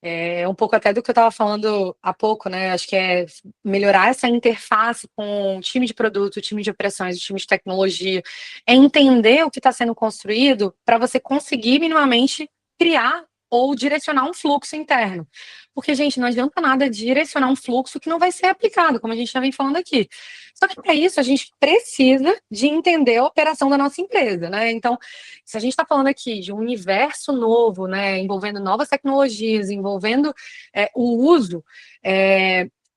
É um pouco até do que eu estava falando há pouco, né? Acho que é melhorar essa interface com o time de produto, o time de operações, o time de tecnologia. É entender o que está sendo construído para você conseguir minimamente criar ou direcionar um fluxo interno. Porque, gente, não adianta nada direcionar um fluxo que não vai ser aplicado, como a gente já vem falando aqui. Só que para isso a gente precisa de entender a operação da nossa empresa, né? Então, se a gente está falando aqui de um universo novo, né, envolvendo novas tecnologias, envolvendo o uso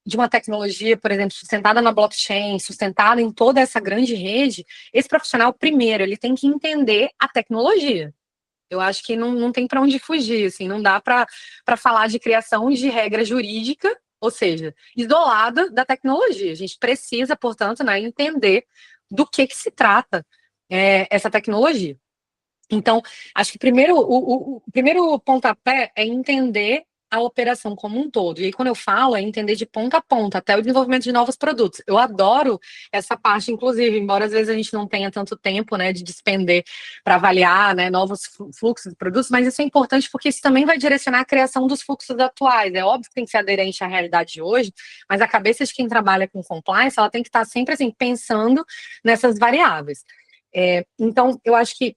de uma tecnologia, por exemplo, sustentada na blockchain, sustentada em toda essa grande rede, esse profissional, primeiro, ele tem que entender a tecnologia. Eu acho que não tem para onde fugir, assim, não dá para falar de criação de regra jurídica, ou seja, isolada da tecnologia. A gente precisa, portanto, né, entender do que se trata essa tecnologia. Então, acho que primeiro, o primeiro pontapé é entender a operação como um todo. E aí, quando eu falo, é entender de ponta a ponta, até o desenvolvimento de novos produtos. Eu adoro essa parte, inclusive, embora às vezes a gente não tenha tanto tempo, né, de despender para avaliar, né, novos fluxos de produtos, mas isso é importante porque isso também vai direcionar a criação dos fluxos atuais. É óbvio que tem que ser aderente à realidade de hoje, mas a cabeça de quem trabalha com compliance, ela tem que estar sempre, assim, pensando nessas variáveis. Então, eu acho que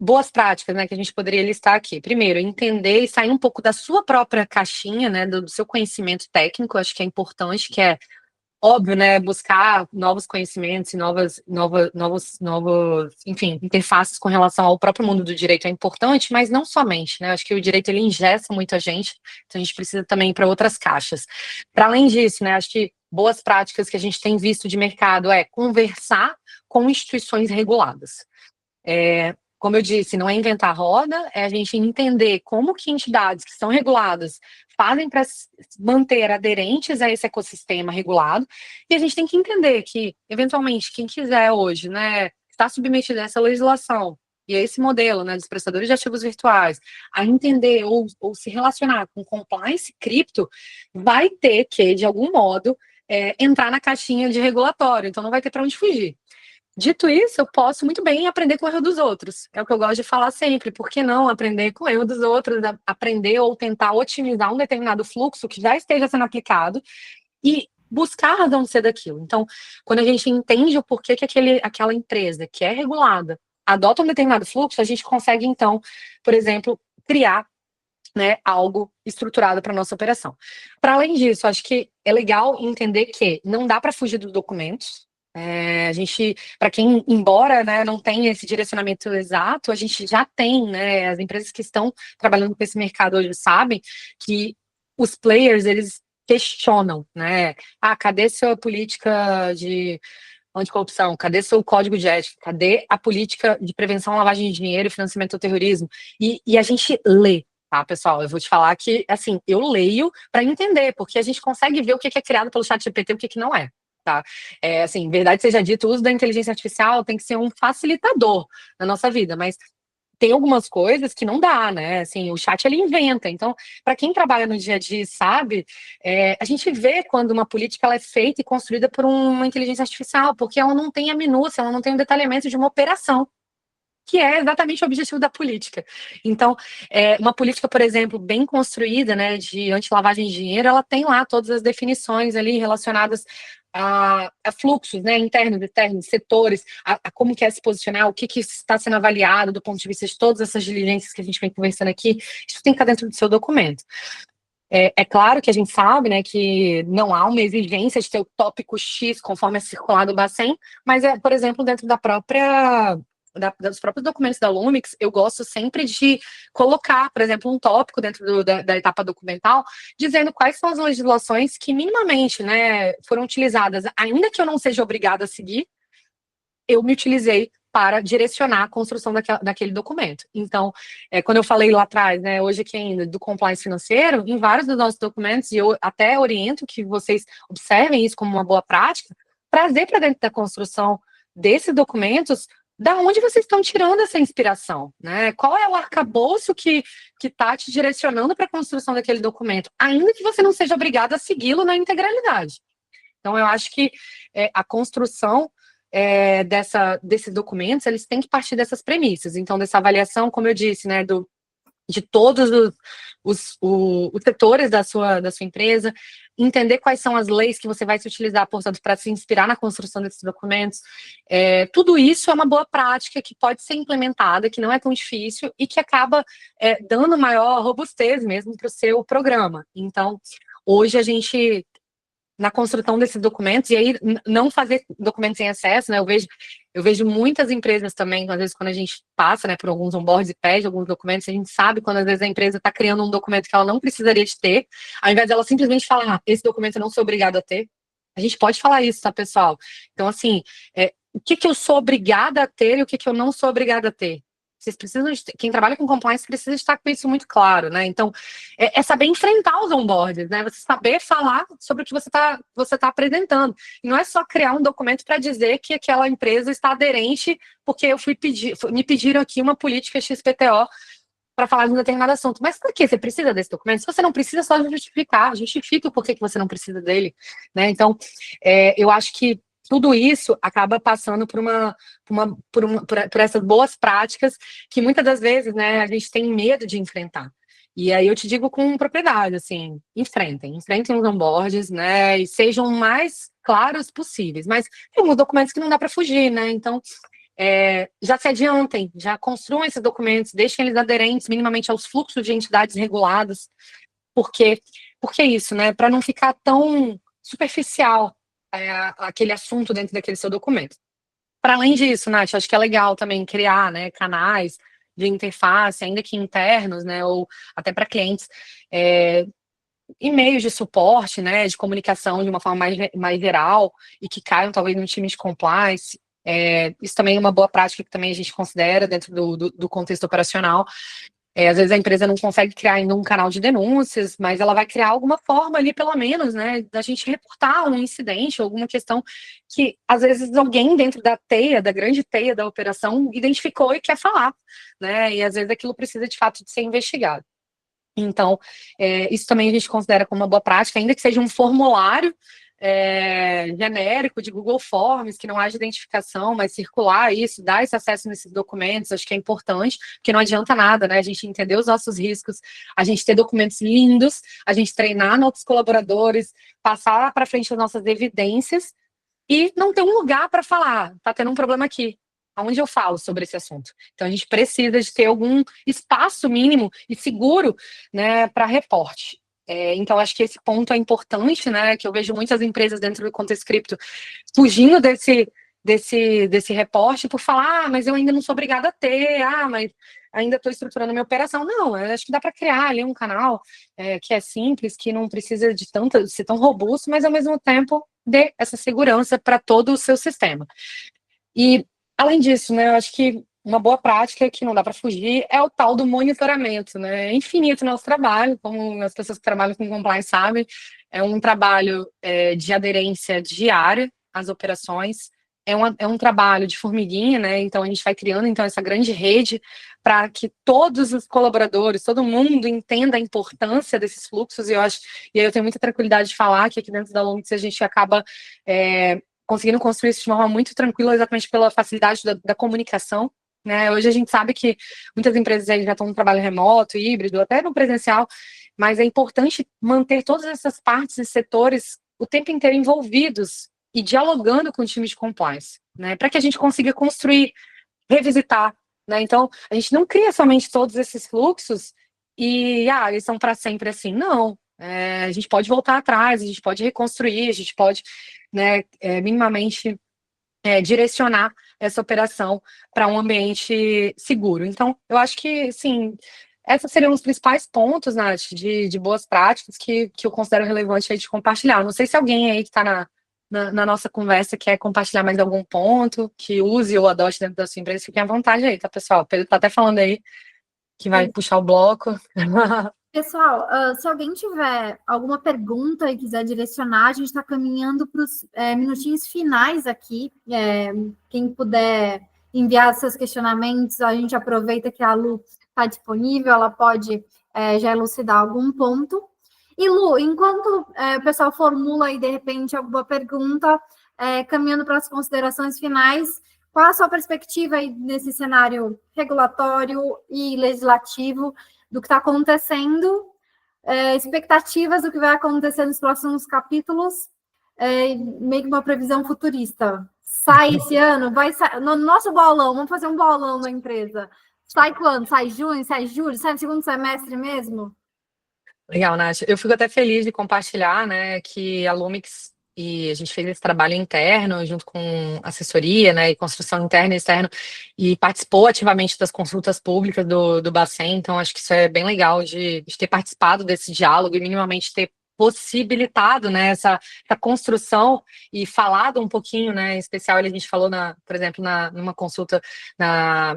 boas práticas, né, que a gente poderia listar aqui. Primeiro, entender e sair um pouco da sua própria caixinha, né, do seu conhecimento técnico, acho que é importante, que é óbvio, né, buscar novos conhecimentos e novos, enfim, interfaces com relação ao próprio mundo do direito é importante, mas não somente, né, acho que o direito, ele engessa muita gente, então a gente precisa também ir para outras caixas. Para além disso, né, acho que boas práticas que a gente tem visto de mercado é conversar com instituições reguladas. Como eu disse, não é inventar roda, é a gente entender como que entidades que são reguladas fazem para se manter aderentes a esse ecossistema regulado, e a gente tem que entender que, eventualmente, quem quiser hoje, né, está submetido a essa legislação e a esse modelo, né, dos prestadores de ativos virtuais, a entender ou se relacionar com compliance cripto, vai ter que, de algum modo, entrar na caixinha de regulatório, então não vai ter para onde fugir. Dito isso, eu posso muito bem aprender com o erro dos outros. É o que eu gosto de falar sempre. Por que não aprender com o erro dos outros? Aprender ou tentar otimizar um determinado fluxo que já esteja sendo aplicado e buscar a razão de ser daquilo. Então, quando a gente entende o porquê que aquela empresa que é regulada adota um determinado fluxo, a gente consegue, então, por exemplo, criar, né, algo estruturado para a nossa operação. Para além disso, acho que é legal entender que não dá para fugir dos documentos. A gente, para quem, embora, né, não tenha esse direcionamento exato, a gente já tem, né, as empresas que estão trabalhando com esse mercado hoje sabem que os players, eles questionam, né, cadê sua política de anticorrupção? Cadê seu código de ética? Cadê a política de prevenção à lavagem de dinheiro e financiamento ao terrorismo? E a gente lê. Tá, pessoal, eu vou te falar que, assim, eu leio para entender, porque a gente consegue ver o que é criado pelo ChatGPT e o que não é. Tá? Assim, verdade seja dito, o uso da inteligência artificial tem que ser um facilitador na nossa vida, mas tem algumas coisas que não dá, né? Assim, o chat ele inventa. Então, para quem trabalha no dia a dia, sabe, a gente vê quando uma política ela é feita e construída por uma inteligência artificial, porque ela não tem a minúcia, ela não tem o detalhamento de uma operação, que é exatamente o objetivo da política. Então, uma política, por exemplo, bem construída, né, de anti-lavagem de dinheiro, ela tem lá todas as definições ali relacionadas a fluxos, né, internos, externos, setores, a como quer se posicionar, o que está sendo avaliado do ponto de vista de todas essas diligências que a gente vem conversando aqui, isso tem que estar dentro do seu documento. É claro que a gente sabe, né, que não há uma exigência de ter o tópico X conforme é circulado o Bacen, mas por exemplo, dentro dos próprios documentos da Lumix, eu gosto sempre de colocar, por exemplo, um tópico dentro da etapa documental, dizendo quais são as legislações que minimamente, né, foram utilizadas, ainda que eu não seja obrigada a seguir, eu me utilizei para direcionar a construção daquele documento. Então, quando eu falei lá atrás, né, hoje aqui ainda, do compliance financeiro, em vários dos nossos documentos, e eu até oriento que vocês observem isso como uma boa prática, trazer para dentro da construção desses documentos da onde vocês estão tirando essa inspiração, né? Qual é o arcabouço que está te direcionando para a construção daquele documento, ainda que você não seja obrigado a segui-lo na integralidade. Então, eu acho que a construção desses documentos, eles têm que partir dessas premissas. Então, dessa avaliação, como eu disse, né, de todos os setores da sua empresa, entender quais são as leis que você vai se utilizar, portanto, para se inspirar na construção desses documentos. Tudo isso é uma boa prática que pode ser implementada, que não é tão difícil e que acaba dando maior robustez mesmo para o seu programa. Então, hoje a gente, na construção desses documentos, e aí não fazer documentos em excesso, né? Eu vejo muitas empresas também, às vezes quando a gente passa, né, por alguns onboards e pede alguns documentos, a gente sabe quando às vezes a empresa está criando um documento que ela não precisaria de ter, ao invés dela simplesmente falar, esse documento eu não sou obrigada a ter. A gente pode falar isso, tá, pessoal? Então, assim, o que eu sou obrigada a ter e o que eu não sou obrigada a ter? Vocês precisam, quem trabalha com compliance precisa estar com isso muito claro, né? Então, saber enfrentar os onboards, né? Você saber falar sobre o que você tá apresentando. E não é só criar um documento para dizer que aquela empresa está aderente, porque me pediram aqui uma política XPTO para falar de um determinado assunto. Mas por que você precisa desse documento? Se você não precisa, só justifica o porquê que você não precisa dele, né? Então, eu acho que tudo isso acaba passando por essas boas práticas que muitas das vezes, né, a gente tem medo de enfrentar. E aí eu te digo com propriedade, assim, enfrentem os onboards, né, e sejam o mais claros possíveis. Mas tem alguns documentos que não dá para fugir, né, então já se adiantem, já construam esses documentos, deixem eles aderentes minimamente aos fluxos de entidades reguladas, porque é isso, né, para não ficar tão superficial aquele assunto dentro daquele seu documento. Para além disso, Nath, acho que é legal também criar, né, canais de interface, ainda que internos, né, ou até para clientes, e-mails de suporte, né, de comunicação de uma forma mais geral e que caiam talvez no time de compliance. Isso também é uma boa prática que também a gente considera dentro do contexto operacional. Às vezes a empresa não consegue criar ainda um canal de denúncias, mas ela vai criar alguma forma ali, pelo menos, né, da gente reportar um incidente, alguma questão que, às vezes, alguém dentro da grande teia da operação, identificou e quer falar, né, e às vezes aquilo precisa, de fato, de ser investigado. Então, isso também a gente considera como uma boa prática, ainda que seja um formulário genérico de Google Forms, que não haja identificação, mas circular isso, dar esse acesso nesses documentos, acho que é importante, porque não adianta nada, né? A gente entender os nossos riscos, a gente ter documentos lindos, a gente treinar nossos colaboradores, passar para frente as nossas evidências e não ter um lugar para falar, tá tendo um problema aqui. Aonde eu falo sobre esse assunto? Então, a gente precisa de ter algum espaço mínimo e seguro, né, para reporte. Então, acho que esse ponto é importante, né? Que eu vejo muitas empresas dentro do contexto cripto fugindo desse reporte por falar, mas eu ainda não sou obrigada a ter, mas ainda estou estruturando minha operação. Não, eu acho que dá para criar ali um canal que é simples, que não precisa de ser tão robusto, mas ao mesmo tempo dê essa segurança para todo o seu sistema. E, além disso, né, eu acho que uma boa prática que não dá para fugir é o tal do monitoramento, né? É infinito o nosso trabalho, como as pessoas que trabalham com compliance sabem, é um trabalho de aderência diária às operações, é um trabalho de formiguinha, né? Então, a gente vai criando então, essa grande rede para que todos os colaboradores, todo mundo entenda a importância desses fluxos, e aí eu tenho muita tranquilidade de falar que aqui dentro da Longitude a gente acaba conseguindo construir isso de uma forma muito tranquila, exatamente pela facilidade da comunicação, né? Hoje a gente sabe que muitas empresas aí já estão no trabalho remoto, híbrido, até no presencial, mas é importante manter todas essas partes e setores o tempo inteiro envolvidos e dialogando com o time de compliance, né? Para que a gente consiga construir, revisitar, né? Então, a gente não cria somente todos esses fluxos e, eles são para sempre assim. Não. A gente pode voltar atrás, a gente pode reconstruir, a gente pode, né, minimamente direcionar essa operação para um ambiente seguro. Então, eu acho que, sim, esses seriam os principais pontos, Nath, de boas práticas que eu considero relevante aí de compartilhar. Não sei se alguém aí que está na nossa conversa quer compartilhar mais algum ponto que use ou adote dentro da sua empresa, fiquem à vontade aí, tá, pessoal? O Pedro está até falando aí que vai puxar o bloco. Pessoal, se alguém tiver alguma pergunta e quiser direcionar, a gente está caminhando para os minutinhos finais aqui. Quem puder enviar seus questionamentos, a gente aproveita que a Lu está disponível, ela pode já elucidar algum ponto. E, Lu, enquanto o pessoal formula aí, de repente, alguma pergunta, caminhando para as considerações finais, qual a sua perspectiva aí nesse cenário regulatório e legislativo do que está acontecendo, expectativas do que vai acontecer nos próximos capítulos, meio que uma previsão futurista. Sai esse ano? Vai sair no nosso bolão, vamos fazer um bolão na empresa. Sai quando? Sai junho? Sai julho? Sai no segundo semestre mesmo? Legal, Nath. Eu fico até feliz de compartilhar, né, que a Lumix e a gente fez esse trabalho interno junto com assessoria, né, e construção interna e externa, e participou ativamente das consultas públicas do Bacen. Então acho que isso é bem legal de ter participado desse diálogo e minimamente ter possibilitado, né, essa construção e falado um pouquinho, né, em especial a gente falou, por exemplo, numa consulta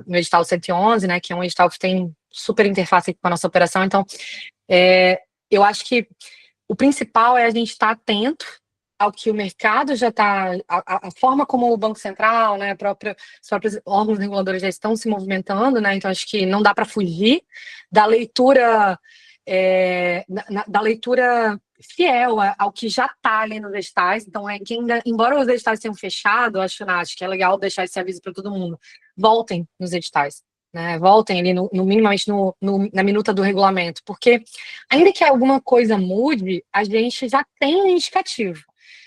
no edital 111, né, que é um edital que tem super interface com a nossa operação. Então, eu acho que o principal é a gente estar atento ao que o mercado já está, a forma como o Banco Central, né, os próprios órgãos reguladores já estão se movimentando, né, então acho que não dá para fugir da leitura, da leitura fiel ao que já está ali nos editais. Então, embora os editais tenham fechado, acho, Nath, que é legal deixar esse aviso para todo mundo, voltem nos editais. Né, voltem ali minimamente na minuta do regulamento, porque ainda que alguma coisa mude, a gente já tem um indicativo.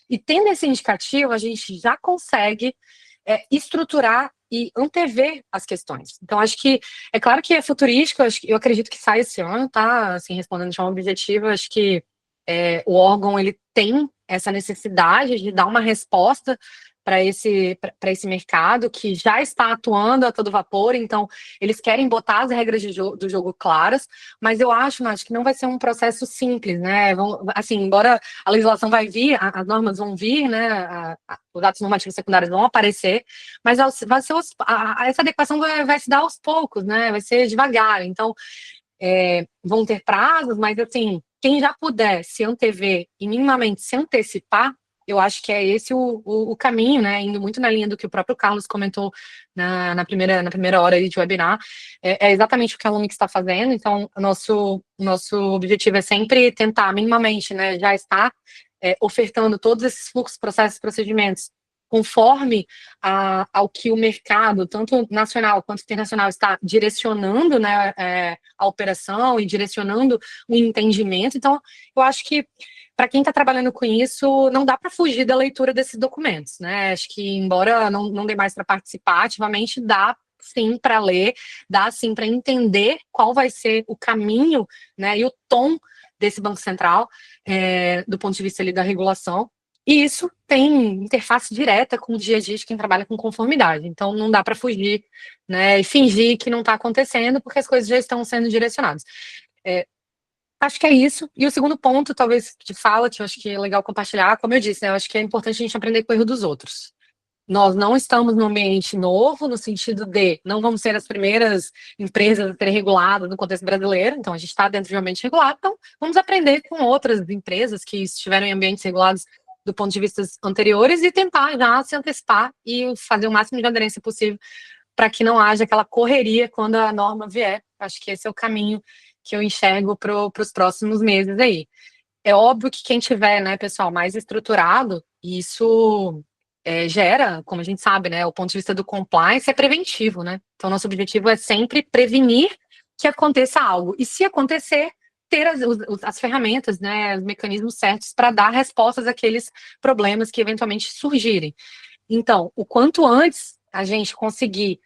E tendo esse indicativo, a gente já consegue estruturar e antever as questões. Então, acho que, é claro que é futurístico, eu acredito que sai esse ano, tá? Assim, respondendo de forma objetiva, acho que o órgão, ele tem essa necessidade de dar uma resposta para esse mercado que já está atuando a todo vapor. Então eles querem botar as regras do jogo claras, mas eu acho, Nath, que não vai ser um processo simples, né? Assim, embora a legislação vai vir, as normas vão vir, né? Os atos normativos secundários vão aparecer, mas vai ser essa adequação vai se dar aos poucos, né? Vai ser devagar. Então vão ter prazos, mas assim, quem já puder se antever e minimamente se antecipar, eu acho que é esse o caminho, né? Indo muito na linha do que o próprio Carlos comentou na primeira hora aí de webinar. É exatamente o que a Lumix está fazendo. Então, o nosso objetivo é sempre tentar minimamente, né, já estar ofertando todos esses fluxos, processos, procedimentos conforme ao que o mercado, tanto nacional quanto internacional, está direcionando, né, a operação e direcionando o entendimento. Então, eu acho que para quem está trabalhando com isso, não dá para fugir da leitura desses documentos, né? Acho que, embora não dê mais para participar ativamente, dá sim para ler, dá sim para entender qual vai ser o caminho, né, e o tom desse Banco Central, do ponto de vista ali da regulação. E isso tem interface direta com o dia a dia de quem trabalha com conformidade. Então, não dá para fugir, né, e fingir que não está acontecendo, porque as coisas já estão sendo direcionadas. Acho que é isso. E o segundo ponto, talvez, de fala, que eu acho que é legal compartilhar, como eu disse, né, eu acho que é importante a gente aprender com o erro dos outros. Nós não estamos num ambiente novo, no sentido de não vamos ser as primeiras empresas a serem reguladas no contexto brasileiro, então a gente está dentro de um ambiente regulado, então vamos aprender com outras empresas que estiveram em ambientes regulados do ponto de vista anteriores e tentar já se antecipar e fazer o máximo de aderência possível para que não haja aquela correria quando a norma vier. Acho que esse é o caminho que eu enxergo para os próximos meses aí. É óbvio que quem tiver, né, pessoal, mais estruturado, isso gera, como a gente sabe, né, o ponto de vista do compliance é preventivo, né? Então, nosso objetivo é sempre prevenir que aconteça algo. E se acontecer, ter as ferramentas, né, os mecanismos certos para dar respostas àqueles problemas que eventualmente surgirem. Então, o quanto antes a gente conseguir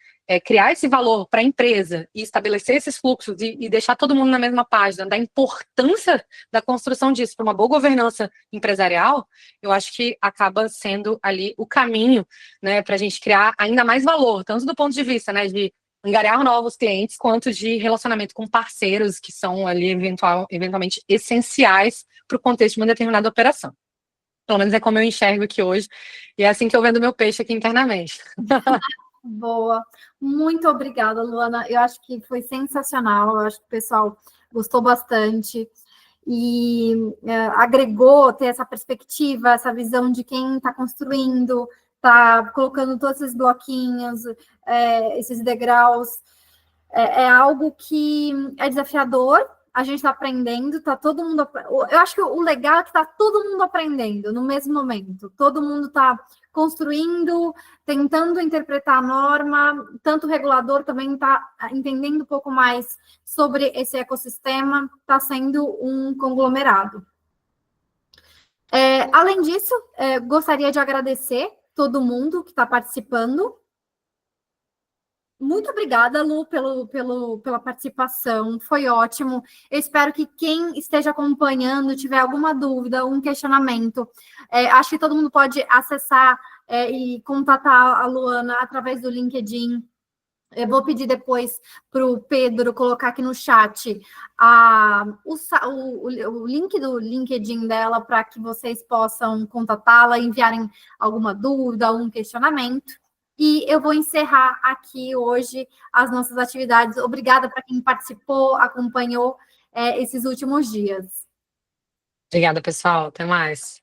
criar esse valor para a empresa e estabelecer esses fluxos e deixar todo mundo na mesma página da importância da construção disso para uma boa governança empresarial, eu acho que acaba sendo ali o caminho, né, para a gente criar ainda mais valor, tanto do ponto de vista, né, de angariar novos clientes, quanto de relacionamento com parceiros que são ali eventualmente essenciais para o contexto de uma determinada operação. Pelo menos é como eu enxergo aqui hoje, e é assim que eu vendo meu peixe aqui internamente. Boa, muito obrigada, Luana. Eu acho que foi sensacional. Eu acho que o pessoal gostou bastante e agregou ter essa perspectiva, essa visão de quem está construindo, está colocando todos esses bloquinhos, esses degraus. É algo que é desafiador. A gente está aprendendo, está todo mundo. Eu acho que o legal é que está todo mundo aprendendo no mesmo momento. Todo mundo está construindo, tentando interpretar a norma, tanto o regulador também está entendendo um pouco mais sobre esse ecossistema, está sendo um conglomerado. Além disso, gostaria de agradecer todo mundo que está participando. Muito obrigada, Lu, pela participação, foi ótimo. Eu espero que quem esteja acompanhando, tiver alguma dúvida, um questionamento, acho que todo mundo pode acessar e contatar a Luana através do LinkedIn. Eu vou pedir depois para o Pedro colocar aqui no chat o link do LinkedIn dela para que vocês possam contatá-la, enviarem alguma dúvida, algum questionamento. E eu vou encerrar aqui hoje as nossas atividades. Obrigada para quem participou, acompanhou esses últimos dias. Obrigada, pessoal. Até mais.